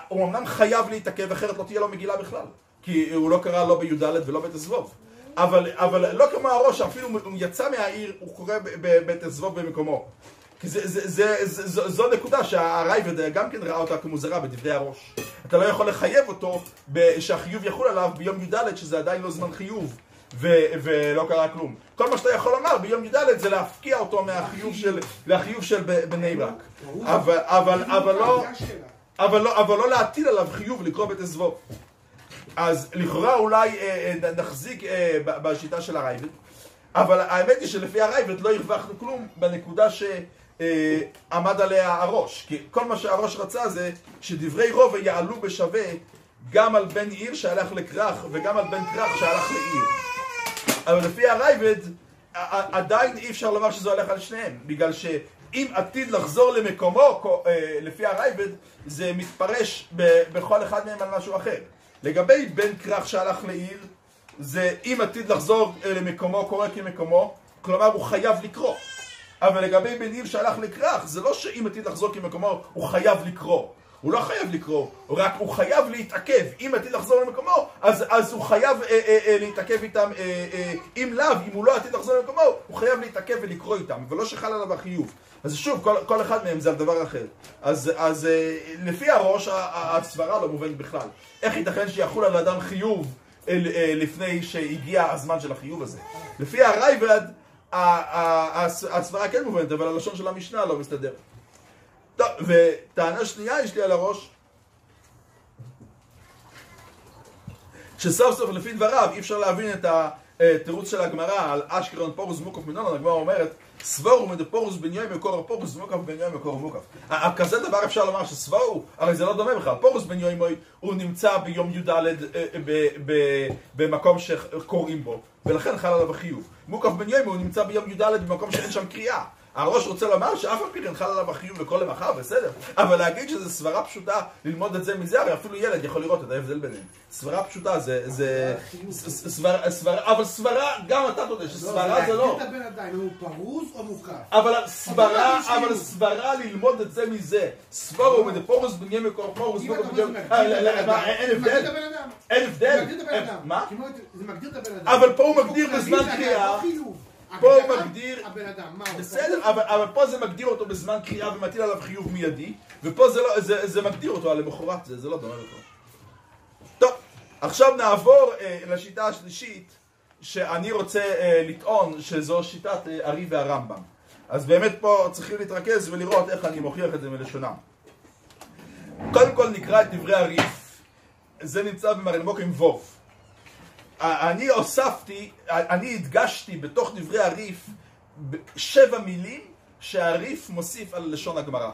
הוא אמנם חייב להתעכב, אחרת לא תהיה לו מגילה בכלל. כי הוא לא קרא לא בי"ד ולא בתסבוב. אבל לא כמו הראש, אפילו הוא יצא מהעיר, הוא קורא בתסבוב במקומו. כי זו נקודה שהרייבד גם כן ראה אותה כמוזרה בדברי הראש. אתה לא יכול לחייב אותו שהחיוב יחול עליו ביום י"ד, שזה עדיין לא זמן חיוב, ולא קרה כלום. כל מה שאתה יכול לומר ביום י"ד זה להפקיע אותו מהחיוב של בני ברק. אבל לא להטיל עליו חיוב לקרוא בתסבוב. אז לכאורה אולי נחזיק בשיטה של הרייבד, אבל האמת היא שלפי הרייבד לא הרווחנו כלום בנקודה שעמד עליה הראש. כי כל מה שהראש רצה זה שדברי רוב יעלו בשווה גם על בן עיר שהלך לכרך וגם על בן כרך שהלך לעיר. אבל לפי הרייבד עדיין אי אפשר לומר שזה הולך על שניהם, בגלל שאם עתיד לחזור למקומו לפי הרייבד זה מתפרש בכל אחד מהם על משהו אחר. לגבי בן כרך שהלך לעיר, זה אם עתיד לחזור למקומו קורא כמקומו, כלומר הוא חייב לקרוא. אבל לגבי בן עיר שהלך לכרך, זה לא שאם עתיד לחזור כמקומו הוא חייב לקרוא. הוא לא חייב לקרוא, רק הוא חייב להתעכב. אם עתיד לחזור למקומו, אז הוא חייב להתעכב איתם. אם לאו, אם הוא לא עתיד לחזור למקומו, הוא חייב להתעכב ולקרוא איתם, ולא שחל עליו החיוב. אז שוב, כל אחד מהם זה על דבר אחר. אז לפי הראש, הסברה לא מובנת בכלל. איך ייתכן שיחול על אדם חיוב לפני שהגיע הזמן של החיוב הזה. לפי הרייבד, הסברה כן מובנת, אבל הלשון של המשנה לא מסתדר. טוב, וטענה שנייה יש לי על הראש, שסוף סוף לפי דבריו אי אפשר להבין את התירוץ של הגמרא על אשקלון פורוס מוקף מנונן. הגמרא אומרת סברו מדפורוס בניוי מקור פורוס מוקף בניוי מקור מוקף. כזה דבר אפשר לומר שסברו, הרי זה לא דומה בכלל. פורוס בניוי הוא נמצא ביום י"ד במקום שקוראים בו, ולכן חל עליו החיוב. מוקף בניוי הוא נמצא ביום י"ד במקום שאין שם קריאה. הראש רוצה לומר שאף על פי כן חל עליו החיוב לכל למחר, בסדר. אבל להגיד שזו סברה פשוטה ללמוד את זה מזה, הרי אפילו ילד יכול לראות את ההבדל ביניהם. סברה פשוטה זה סברה, אבל סברה, גם אתה תודה שסברה זה לא. להגיד את הבן אדם, הוא פרוס או מוקף? אבל סברה ללמוד את זה מזה. סברו מדפורוס בניה מקור פורוס. אין הבדל? אין הבדל? מה? זה מגדיר את הבן אדם. אבל פה הוא מגדיר בזמן קריאה. פה הוא מגדיר, בסדר, אבל פה זה מגדיר אותו בזמן קריאה ומטיל עליו חיוב מיידי, ופה זה מגדיר אותו על למחרת, זה לא דומה לכל. טוב, עכשיו נעבור לשיטה השלישית, שאני רוצה לטעון שזו שיטת ארי והרמב"ם. אז באמת פה צריכים להתרכז ולראות איך אני מוכיח את זה מלשונם. קודם כל נקרא את דברי הריף, זה נמצא במרנמוק עם ווב. אני הדגשתי בתוך דברי הריף 7 מילים שהריף מוסיף על לשון הגמרא.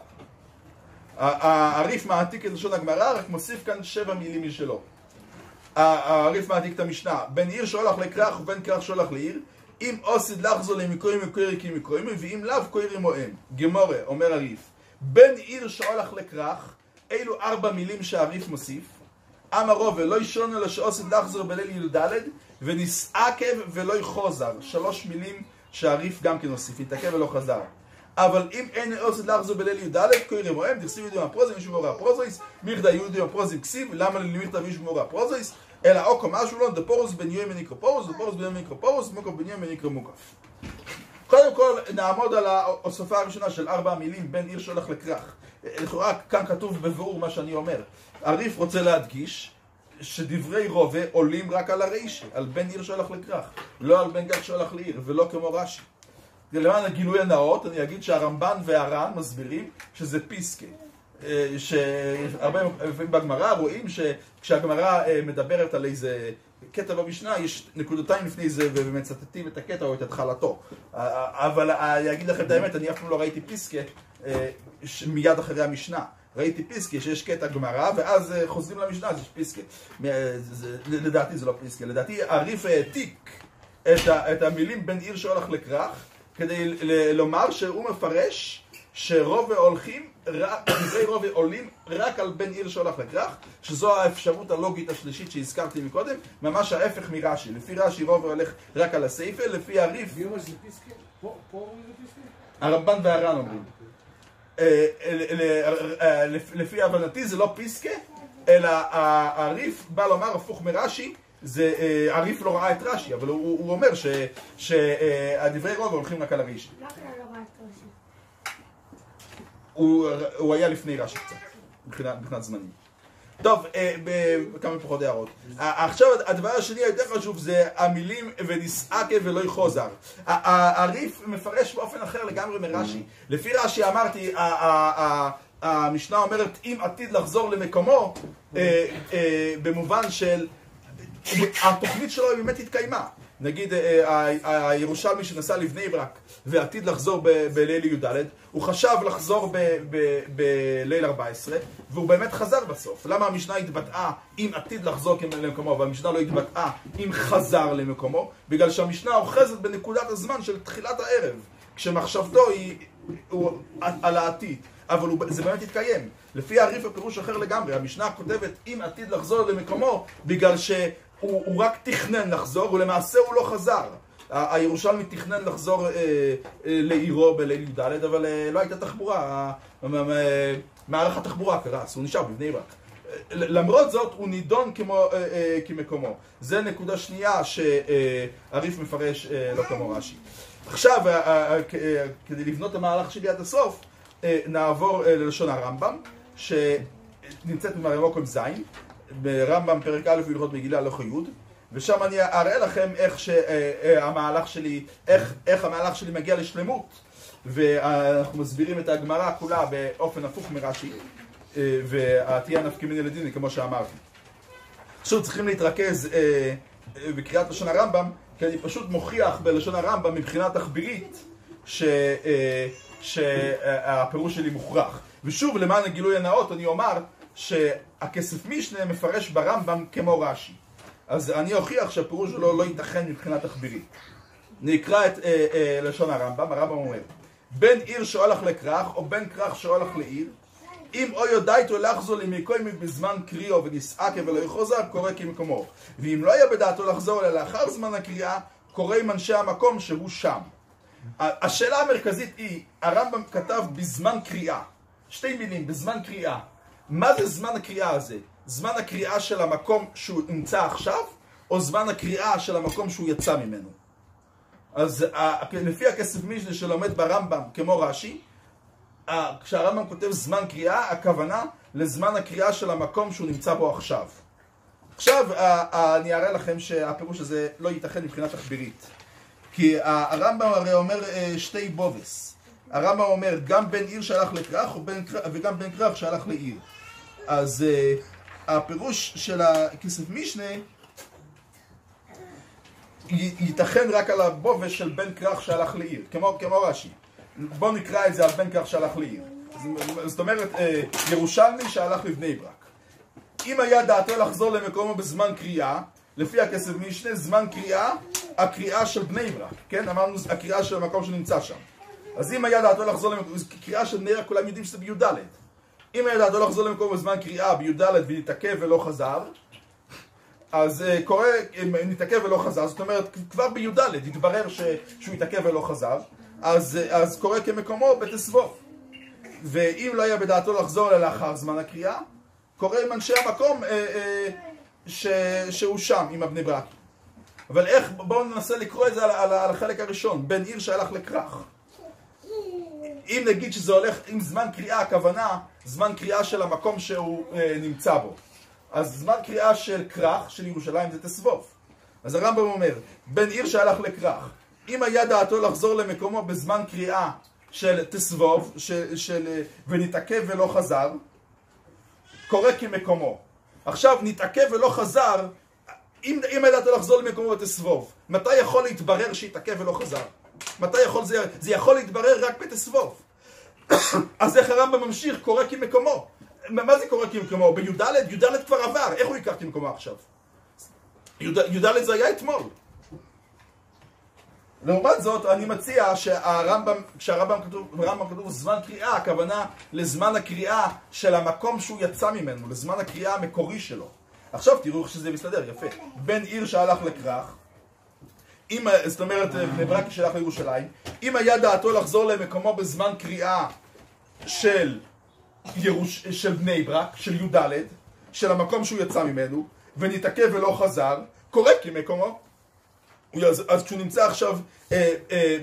הריף מעתיק את לשון הגמרא, רק מוסיף כאן 7 מילים משלו. הריף מעתיק את המשנה, בין עיר שולח לכרך ובין כרך שולח לעיר, אם עוsid לחזור למקורים מקורי כי מקורים, ואם לאו קוירי מוהם. גמורה, אומר הריף, בין עיר שולח לכרך, אלו 4 מילים שהריף מוסיף. אמר רוב, ולא ישון אלא שעוsid לחזור בליל י"ד, ונסעקב ולא יחוזר. 3 מילים שהריף גם כן הוסיף, התעכב ולא חזר. אבל אם אין עוsid לחזור בליל י"ד, קוירי מוהם, דכסיב יהודים הפרוזים, מישהו מורה הפרוזויס, מיכדה יהודים הפרוזים כסיב, למה למיכדה מישהו מורה הפרוזויס? אלא אוקו משהו לא, דפורוס בניוי מניקרו פורוס, דפורוס בניוי מניקרו פורוס, מוקו בניוי מניקרו מוקף. קודם כל נעמוד על ההוספה הראשונה של 4 מילים בין עיר שולח לכרך. לכאורה כאן כתוב בביאור מה שאני אומר. הריף רוצה להדגיש שדברי רובה עולים רק על הרישה, על בין עיר שולח לכרך, לא על בין גג שולח לעיר, ולא כמו רש"י. למען הגילוי הנאות אני אגיד שהרמב"ן והר"ן מסבירים שזה פיסקה. שהרבה פעמים בגמרא רואים שכשהגמרא מדברת על איזה קטע במשנה יש נקודתיים לפני זה ומצטטים את הקטע או את התחלתו. אבל אני אגיד לכם את האמת, אני אף פעם לא ראיתי פיסקה מיד אחרי המשנה. ראיתי פיסקה שיש קטע גמרא ואז חוזרים למשנה, אז יש פיסקה. לדעתי זה לא פיסקה, לדעתי הריף העתיק את המילים בין עיר שולח לכרך כדי לומר שהוא מפרש שרובה הולכים, דברי רובה עולים רק על בין עיר שולח לכרך, שזו האפשרות הלוגית השלישית שהזכרתי מקודם, ממש ההפך מרש"י. לפי רש"י רובה הולך רק על הסייפה, לפי הריף... מי אומר שזה פיסקה? פה אומרים זה פיסקה? הרמב"ן והר"ן אומרים. לפי הבנתי זה לא פיסקה, אלא הריף בא לומר הפוך מרש"י, הריף לא ראה את רש"י, אבל הוא אומר שהדברי רובה הולכים רק על הריש"י. לא כלל לא ראה את רש"י. הוא היה לפני רש"י קצת, מבחינת זמנים. טוב, כמה פחות הערות. עכשיו הדבר השני היותר חשוב זה המילים ונסעקב ולא יחוזר. הריף מפרש באופן אחר לגמרי מרש"י. לפי רש"י אמרתי, המשנה אומרת אם עתיד לחזור למקומו, במובן של התוכנית שלו באמת התקיימה. נגיד הירושלמי שנסע לבני ברק ועתיד לחזור בליל י"ד, הוא חשב לחזור בליל 14 והוא באמת חזר בסוף. למה המשנה התבטאה אם עתיד לחזור למקומו והמשנה לא התבטאה אם חזר למקומו? בגלל שהמשנה אוחזת בנקודת הזמן של תחילת הערב, כשמחשבתו היא על העתיד, אבל זה באמת התקיים. לפי הריף הפירוש אחר לגמרי, המשנה כותבת אם עתיד לחזור למקומו בגלל הוא רק תכנן לחזור, ולמעשה הוא לא חזר. הירושלמי תכנן לחזור לעירו בליל י"ד, אבל לא הייתה תחבורה, מערך התחבורה קרס, הוא נשאר בבני ברק. למרות זאת, הוא נידון כמקומו. זה נקודה שנייה שהריף מפרש לא כמו רש"י. עכשיו, כדי לבנות המהלך שלי עד הסוף, נעבור ללשון הרמב"ם, שנמצאת במרנמוק עם זין. ברמב"ם פרק א' בהלכות מגילה הלכה י', ושם אני אראה לכם איך המהלך שלי מגיע לשלמות, ואנחנו מסבירים את הגמרא כולה באופן הפוך מרש"י, ותהיה נפקא מינה לדיני כמו שאמרתי. עכשיו צריכים להתרכז בקריאת לשון הרמב"ם, כי אני פשוט מוכיח בלשון הרמב"ם מבחינה תחבירית שהפירוש שלי מוכרח. ושוב, למען הגילוי הנאות אני אומר שהכסף משנה מפרש ברמב"ם כמו רש"י. אז אני אוכיח שהפירוש שלו לא ייתכן מבחינה תחבירית. נקרא את לשון הרמב"ם. הרמב"ם אומר, בין עיר שהולך לכרך או בין כרך שהולך לעיר, אם או יודעתו לחזור למקום בזמן קריאו ונסעקה ולא יחוזר, קורא כמקומו. ואם לא היה בדעתו לחזור אלא לאחר זמן הקריאה, קורא עם אנשי המקום שהוא שם. השאלה המרכזית היא, הרמב"ם כתב בזמן קריאה. שתי מילים, בזמן קריאה. מה זה זמן הקריאה הזה? זמן הקריאה של המקום שהוא נמצא עכשיו, או זמן הקריאה של המקום שהוא יצא ממנו? אז לפי הכסף משנה שלומד ברמב"ם כמו רש"י, כשהרמב"ם כותב זמן קריאה, הכוונה לזמן הקריאה של המקום שהוא נמצא בו עכשיו. עכשיו אני אראה לכם שהפירוש הזה לא ייתכן מבחינה תחבירית. כי הרמב"ם הרי אומר שתי בובס. הרמב"ם אומר גם בין עיר שהלך לכרך וגם בין כרך שהלך לעיר. אז הפירוש של הכסף משנה ייתכן רק על הבובס של בין כרך שהלך לעיר, כמו רש"י. בואו נקרא את זה על בין כרך שהלך לעיר. זאת אומרת, ירושלמי שהלך לבני ברק. אם היה דעתו לחזור למקומו בזמן קריאה, לפי הכסף משנה, זמן קריאה, הקריאה של בני ברק, כן? אמרנו, הקריאה של המקום שנמצא שם. אז אם היה דעתו לחזור למקומו, קריאה של בני ברק, כולם יודעים שזה בי"ד. אם היה דעתו לחזור למקומו בזמן קריאה בי"ד ולהתעכב ולא חזר, אז קורה, אם נתעכב ולא חזר, זאת אומרת, כבר בי"ד התברר שהוא התעכב ולא חזר, אז קורה כמקומו בתסבוב. ואם לא היה בדעתו לחזור אלא לאחר זמן הקריאה, קורה עם אנשי המקום שהוא שם, עם הבני ברק. אבל איך, בואו ננסה לקרוא את זה על החלק הראשון, בין עיר שהלך לכרך. אם נגיד שזה הולך עם זמן קריאה, הכוונה, זמן קריאה של המקום שהוא נמצא בו. אז זמן קריאה של כרך, של ירושלים, זה תסבוב. אז הרמב"ם אומר, בין עיר שהלך לכרך, אם היה דעתו לחזור למקומו בזמן קריאה של תסבוב, ונתעכב ולא חזר, קורה כמקומו. עכשיו, נתעכב ולא חזר, אם היה דעתו לחזור למקומו בתסבוב, מתי יכול להתברר שהתעכב ולא חזר? מתי יכול זה יכול להתברר רק בתסבוב. אז איך הרמב"ם ממשיך? קורה כמקומו. מה זה קורה כמקומו? בי"ד? י"ד כבר עבר, איך הוא ייקח כמקומו עכשיו? י"ד זה היה אתמול. לעומת זאת, אני מציע כשהרמב"ם כתוב זמן קריאה, הכוונה לזמן הקריאה של המקום שהוא יצא ממנו, לזמן הקריאה המקורי שלו. עכשיו תראו איך שזה מסתדר, יפה. בין עיר שהלך לכרך, זאת אומרת, בני ברק שהלך לירושלים, אם היה דעתו לחזור למקומו בזמן קריאה של בני ברק, של י"ד, של המקום שהוא יצא ממנו, ונתעכב ולא חזר, קורה כמקומו. אז כשהוא נמצא עכשיו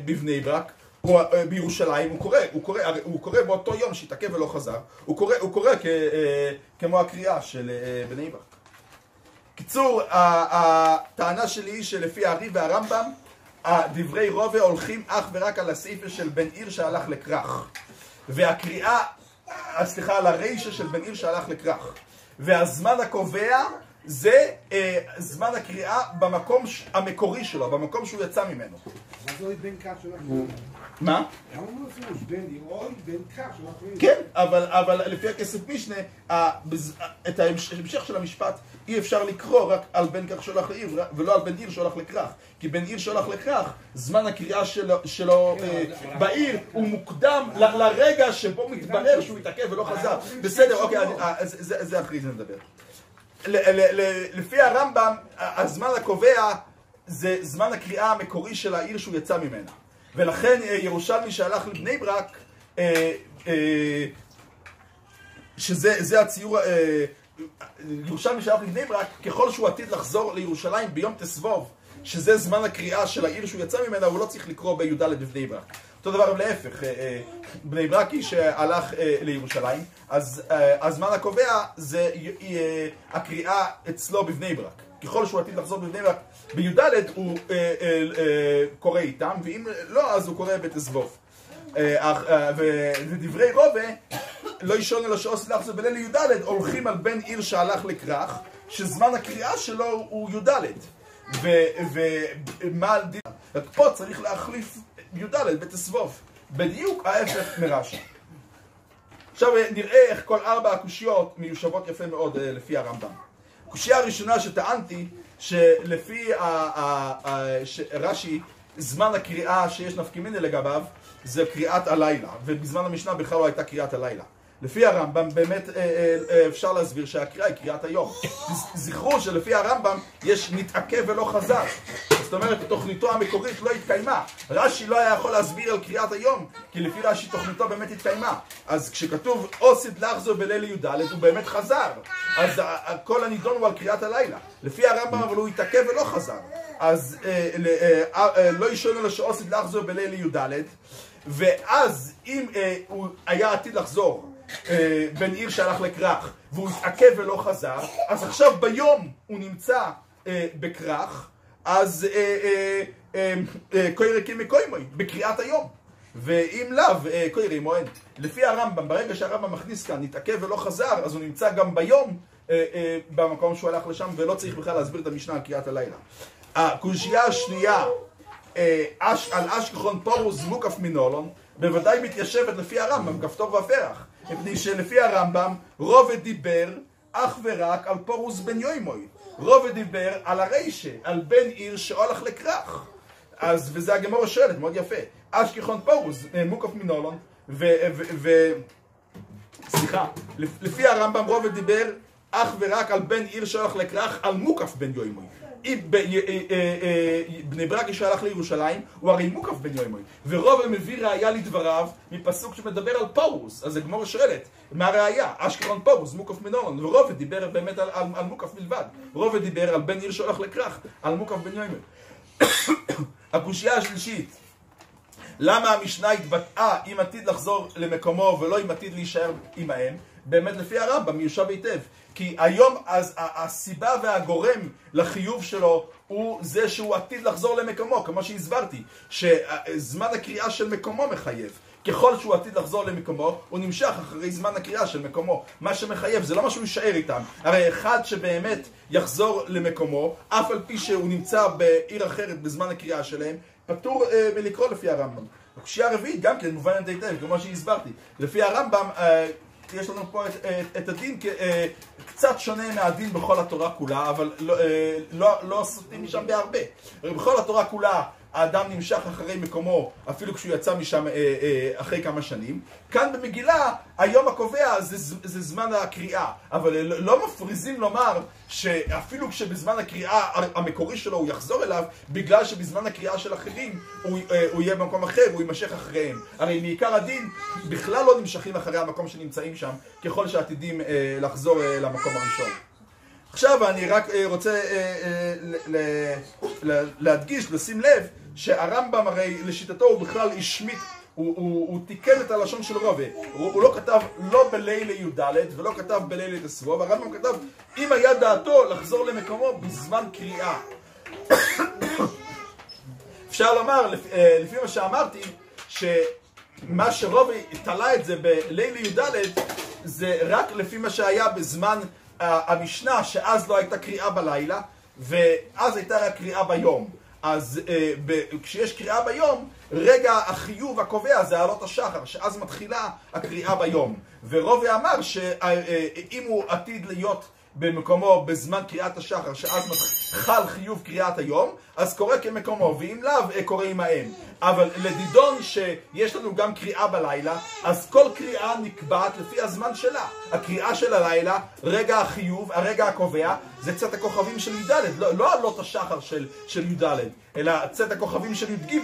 בבני ברק, או בירושלים, הוא קורא באותו יום שהתעכב ולא חזר, הוא קורא כמו הקריאה של בני ברק. קיצור, הטענה שלי היא שלפי הארי והרמב"ם, דברי רובה הולכים אך ורק על הסעיף של בן עיר שהלך לכרך. והקריאה, סליחה, על הרישה של בן עיר שהלך לכרך. והזמן הקובע זה זמן הקריאה במקום המקורי שלו, במקום שהוא יצא ממנו. מה זה עוד בין כך שלך? מה? למה לא עושים בין עוד בין כך שלך? כן, אבל לפי הכסף משנה, את ההמשך של המשפט אי אפשר לקרוא רק על בן כך שהולך לעיר, ולא על בן עיר שהולך לכרך. כי בן עיר שהולך לכרך, זמן הקריאה שלו בעיר הוא מוקדם לרגע שבו מתברר שהוא התעכב ולא חזר. בסדר, אוקיי, זה אחרי זה נדבר. לפי הרמב"ם, הזמן הקובע זה זמן הקריאה המקורי של העיר שהוא יצא ממנה. ולכן ירושלמי שהלך לבני ברק, שזה הציור, ירושלמי שהלך לבני ברק, ככל שהוא עתיד לחזור לירושלים ביום תסבוב, שזה זמן הקריאה של העיר שהוא יצא ממנה, הוא לא צריך לקרוא בי"ד בבני ברק. אותו דבר להפך, בני ברקי שהלך לירושלים, אז הזמן הקובע זה הקריאה אצלו בבני ברק. ככל שהוא עתיד לחזור בבני ברק בי"ד הוא קורא איתם, ואם לא אז הוא קורא בתזבוב. ודברי רובה לא ישון אלא שעושה לחזור בליל י"ד הולכים על בן עיר שהלך לכרך שזמן הקריאה שלו הוא י"ד. ומה על דין? פה צריך להחליף י"ד בתזבוב, בדיוק ההפך מרש"י. עכשיו נראה איך כל 4 הקושיות מיושבות יפה מאוד לפי הרמב"ם. הקושייה הראשונה שטענתי שלפי רש"י זמן הקריאה שיש נפקא-מינה לגביו זה קריאת הלילה, ובזמן המשנה בכלל לא הייתה קריאת הלילה. לפי הרמב"ם באמת אפשר להסביר שהקריאה היא קריאת היום. זכרו שלפי הרמב"ם יש נתעכב ולא חזר, זאת אומרת תוכניתו המקורית לא התקיימה. רש"י לא היה יכול להסביר על קריאת היום כי לפי רש"י תוכניתו באמת התקיימה. אז כשכתוב עושית לחזור בליל י"ד הוא באמת חזר, אז כל הנידון הוא על קריאת הלילה. לפי הרמב"ם אבל הוא התעכב ולא חזר, אז לא ישון אלא שעושית לחזור בליל י"ד. ואז אם הוא היה עתיד לחזור בן עיר שהלך לכרך והוא התעכב ולא חזר, אז עכשיו ביום הוא נמצא בכרך, אז קוירא קימי קוימוי בקריאת היום, ואם לאו קוירא מוען. לפי הרמב"ם ברגע שהרמב"ם מכניס כאן נתעכב ולא חזר אז הוא נמצא גם ביום במקום שהוא הלך לשם, ולא צריך בכלל להסביר את המשנה על קריאת הלילה. הקושייה השנייה על אשכחון פורוס מוקף מנולון בוודאי מתיישבת לפי הרמב"ם כפתור והפרח, מפני שלפי הרמב"ם רובה דיבר אך ורק על פורוס בן יוימוי. רובה דיבר על הריישה, על בן עיר שהולך לכרך. אז וזה הגמרא שואלת מאוד יפה, אשכחון פורוס מוקף מנולון סליחה, לפי הרמב"ם רובה דיבר אך ורק על בן עיר שהולך לכרך על מוקף בן יוימוי. בני ברק שהלך לירושלים הוא הרי מוקף בן יוימוי, ורובה מביא ראיה לדבריו מפסוק שמדבר על פורוס. אז הגמרא שואלת מה הראיה? אשקלון פורוס מוקף מנולון, ורובה דיבר באמת על מוקף בלבד. רובה דיבר על בן עיר שהולך לכרך על מוקף בן יוימוי. הקושייה השלישית, למה המשנה התבטאה אם עתיד לחזור למקומו ולא אם עתיד להישאר עמהם? באמת לפי הרמב"ם מיושב היטב, כי היום אז הסיבה והגורם לחיוב שלו הוא זה שהוא עתיד לחזור למקומו, כמו שהסברתי, שזמן הקריאה של מקומו מחייב. ככל שהוא עתיד לחזור למקומו, הוא נמשך אחרי זמן הקריאה של מקומו. מה שמחייב זה לא מה שהוא יישאר איתם. הרי אחד שבאמת יחזור למקומו, אף על פי שהוא נמצא בעיר אחרת בזמן הקריאה שלהם, פטור מלקרוא לפי הרמב"ם. הקושייה הרביעית גם כן מובנת היטב, כמו שהסברתי. לפי הרמב"ם יש לנו פה את הדין קצת שונה מהדין בכל התורה כולה, אבל לא סוטים משם בהרבה. בכל התורה כולה האדם נמשך אחרי מקומו אפילו כשהוא יצא משם אחרי כמה שנים. כאן במגילה היום הקובע זה זמן הקריאה, אבל לא מפריזים לומר שאפילו כשבזמן הקריאה המקורי שלו הוא יחזור אליו, בגלל שבזמן הקריאה של אחרים הוא יהיה במקום אחר, הוא יימשך אחריהם. הרי מעיקר הדין בכלל לא נמשכים אחרי המקום שנמצאים שם ככל שעתידים לחזור למקום הראשון. עכשיו אני רק רוצה להדגיש, לשים לב שהרמב"ם הרי לשיטתו הוא בכלל השמיט, הוא תיקן את הלשון של רובה. הוא לא כתב לא בליל י"ד ולא כתב בליל תזבוב, הרמב"ם כתב אם היה דעתו לחזור למקומו בזמן קריאה. אפשר לומר לפי מה שאמרתי שמה שרובה תלה את זה בליל י"ד זה רק לפי מה שהיה בזמן המשנה, שאז לא הייתה קריאה בלילה ואז הייתה רק קריאה ביום. אז כשיש קריאה ביום, רגע החיוב הקובע זה עלות השחר, שאז מתחילה הקריאה ביום. ורובה אמר שאם הוא עתיד להיות במקומו בזמן קריאת השחר, שאז חל חיוב קריאת היום, אז קורא כמקומו, ואם לאו קורא עמהם. אבל לדידון שיש לנו גם קריאה בלילה, אז כל קריאה נקבעת לפי הזמן שלה. הקריאה של הלילה, רגע החיוב, הרגע הקובע, זה צאת הכוכבים של י"ד, לא עלות השחר של י"ד, אלא צאת הכוכבים של י"ג.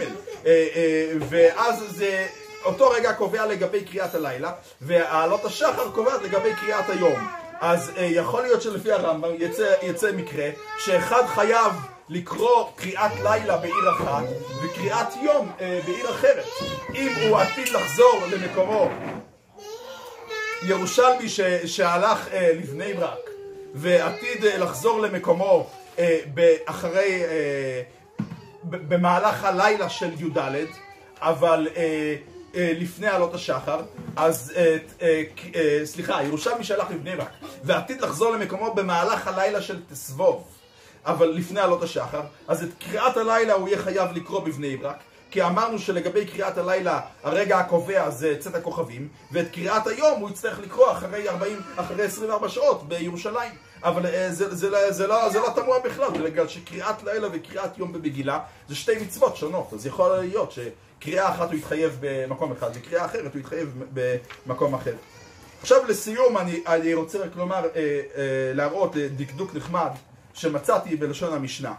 ואז זה אותו רגע קובע לגבי קריאת הלילה, ועלות השחר קובעת לגבי קריאת היום. אז יכול להיות שלפי הרמב"ם יצא מקרה שאחד חייב לקרוא קריאת לילה בעיר אחת וקריאת יום בעיר אחרת. אם הוא עתיד לחזור למקומו, ירושלמי שהלך לבני ברק ועתיד לחזור למקומו אחרי, במהלך הלילה של י"ד, אבל לפני עלות השחר, אז סליחה, ירושלמי שהלך לבני ברק ועתיד לחזור למקומו במהלך הלילה של תסבוב, אבל לפני עלות השחר, אז את קריאת הלילה הוא יהיה חייב לקרוא בבני ברק, כי אמרנו שלגבי קריאת הלילה הרגע הקובע זה צאת הכוכבים, ואת קריאת היום הוא יצטרך לקרוא אחרי 24 שעות בירושלים. אבל זה לא תמוה בכלל, בגלל שקריאת לילה וקריאת יום במגילה זה שתי מצוות שונות, אז יכול להיות שקריאה אחת הוא יתחייב במקום אחד וקריאה אחרת הוא יתחייב במקום אחר. עכשיו לסיום אני רוצה רק לומר, להראות דקדוק נחמד שמצאתי בלשון המשנה.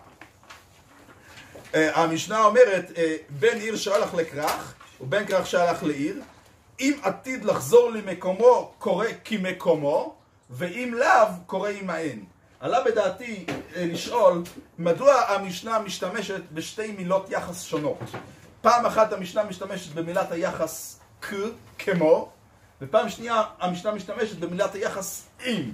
המשנה אומרת, בין עיר שהלך לכרך ובין כרך שהלך לעיר, אם עתיד לחזור למקומו קורא כמקומו, ואם לאו קורא עמהן. עלה בדעתי לשאול מדוע המשנה משתמשת בשתי מילות יחס שונות. פעם אחת המשנה משתמשת במילת היחס כמו, ופעם שנייה המשנה משתמשת במילת היחס עם.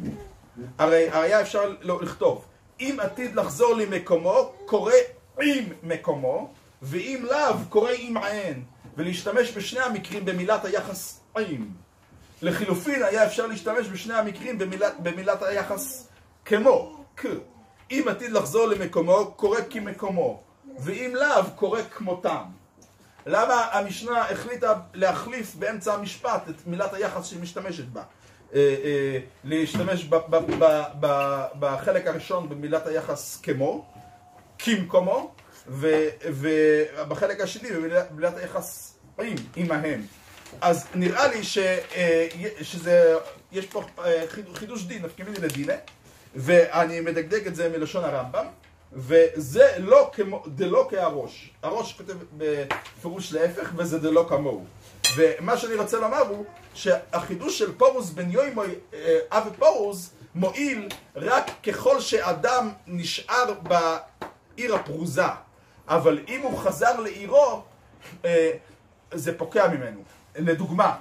הרי היה אפשר לכתוב, אם עתיד לחזור למקומו קורא עם מקומו, ואם לאו קורא עמהן, ולהשתמש בשני המקרים במילת היחס עם. לחילופין היה אפשר להשתמש בשני המקרים במילת היחס כמו, אם עתיד לחזור למקומו קורא כמקומו, ואם לאו קורא כמותם. למה המשנה החליטה להחליף באמצע המשפט את מילת היחס שהיא משתמשת בה? להשתמש בחלק הראשון במילת היחס כמו, כמקומו, ובחלק השני במילת היחס עמהם. אז נראה לי שיש פה חידוש דין, נפקא מינה לדינה, ואני מדקדק את זה מלשון הרמב"ם, וזה לא כהראש. הראש כותב בפירוש להפך, וזה דלא כמוהו. ומה שאני רוצה לומר הוא שהחידוש של פורוס בן יוימוי, אבי פורוס, מועיל רק ככל שאדם נשאר בעיר הפרוזה, אבל אם הוא חזר לעירו, זה פוקע ממנו. לדוגמה,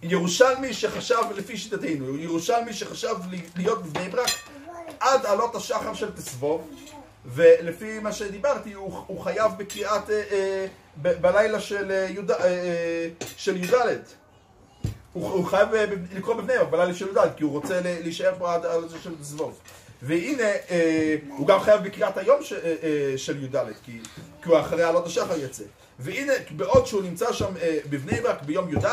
ירושלמי שחשב, לפי שיטתנו, ירושלמי שחשב להיות בבני ברק עד עלות השחר של תסבוב, ולפי מה שדיברתי הוא חייב בקריאת בלילה של י"ד. הוא חייב לקרוא בבני ברק בלילה של י"ד, כי הוא רוצה להישאר פה עד עלות של תסבוב. והנה, הוא גם חייב בקריאת היום של י"ד, כי הוא אחרי עלות השחר יצא. והנה, בעוד שהוא נמצא שם בבני ברק ביום י"ד,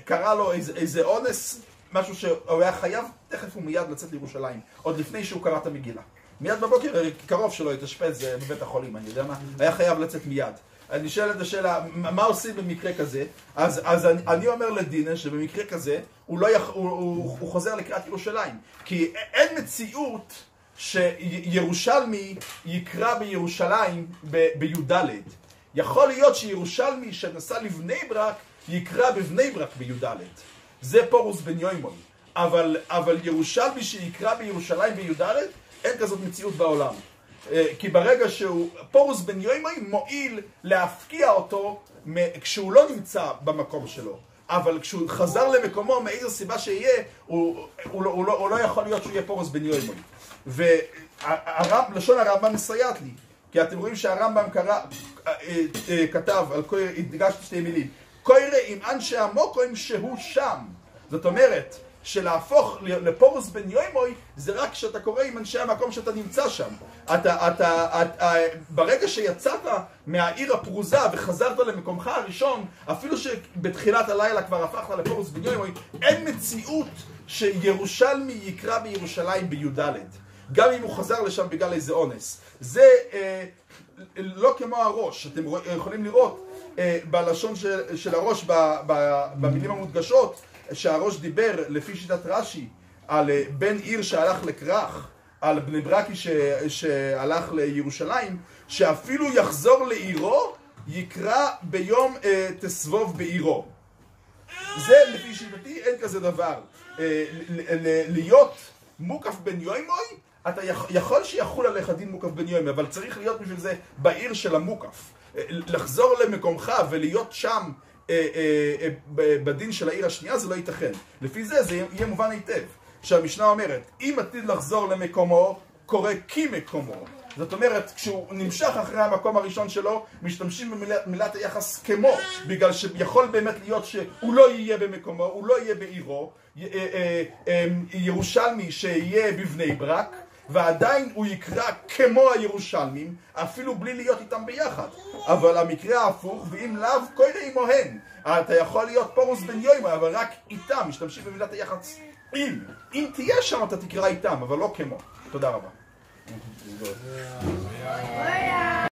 קרה לו איזה אונס, משהו שהוא היה חייב תכף ומיד לצאת לירושלים, עוד לפני שהוא קרא את המגילה. מיד בבוקר, קרוב שלו התאשפז בבית החולים, אני יודע מה, היה חייב לצאת מיד. אני שואל את השאלה, מה עושים במקרה כזה? אז אני אומר לדינה שבמקרה כזה, הוא חוזר לקריאת ירושלים. כי אין מציאות שירושלמי יקרא בירושלים בי"ד. יכול להיות שירושלמי שנסע לבני ברק, יקרא בבני ברק בי"ד. זה פורוס בן יוימוי. אבל ירושלמי שיקרא בירושלים בי"ד, אין כזאת מציאות בעולם. כי ברגע שהוא, פורוס בן יוימוי מועיל להפקיע אותו כשהוא לא נמצא במקום שלו. אבל כשהוא חזר למקומו, מאיזו סיבה שיהיה, הוא לא יכול להיות שהוא יהיה פורוס בן יוימוי. ולשון הרמב"ם מסייעת לי. כי אתם רואים שהרמב"ם כתב, הדגשתי שתי מילים, קורא עם אנשי המוקוים שהוא שם. זאת אומרת, שלהפוך לפורוס בן יוימוי, זה רק כשאתה קורא עם אנשי המקום שאתה נמצא שם. ברגע שיצאת מהעיר הפרוזה וחזרת למקומך הראשון, אפילו שבתחילת הלילה כבר הפכת לפורוס בן יוימוי, אין מציאות שירושלמי יקרא בירושלים בי"ד. גם אם הוא חזר לשם בגלל איזה אונס. זה לא כמו הראש. אתם יכולים לראות בלשון של הראש, במילים המודגשות, שהראש דיבר לפי שיטת רש"י על בן עיר שהלך לכרך, על בני ברקי שהלך לירושלים, שאפילו יחזור לעירו, יקרא ביום תסבוב בעירו. זה לפי שיטתי אין כזה דבר. להיות מוקף בן יוימוי, אתה יכול שיחול עליך דין מוקף בן יוימוי, אבל צריך להיות בשביל זה בעיר של המוקף. לחזור למקומך ולהיות שם בדין של העיר השנייה זה לא ייתכן. לפי זה יהיה מובן היטב שהמשנה אומרת, אם עתיד לחזור למקומו, קורא כי מקומו. זאת אומרת, כשהוא נמשך אחרי המקום הראשון שלו, משתמשים במילת היחס כמו, בגלל שיכול באמת להיות שהוא לא יהיה במקומו, הוא לא יהיה בעירו, ירושלמי שיהיה בבני ברק, ועדיין הוא יקרא כמו הירושלמים, אפילו בלי להיות איתם ביחד. אבל המקרה ההפוך, ואם לאו קורא עמוהן, אתה יכול להיות פרוס בן יוימה, אבל רק איתם, משתמשים במילת היחס עם. אם תהיה שם אתה תקרא איתם, אבל לא כמו. תודה רבה.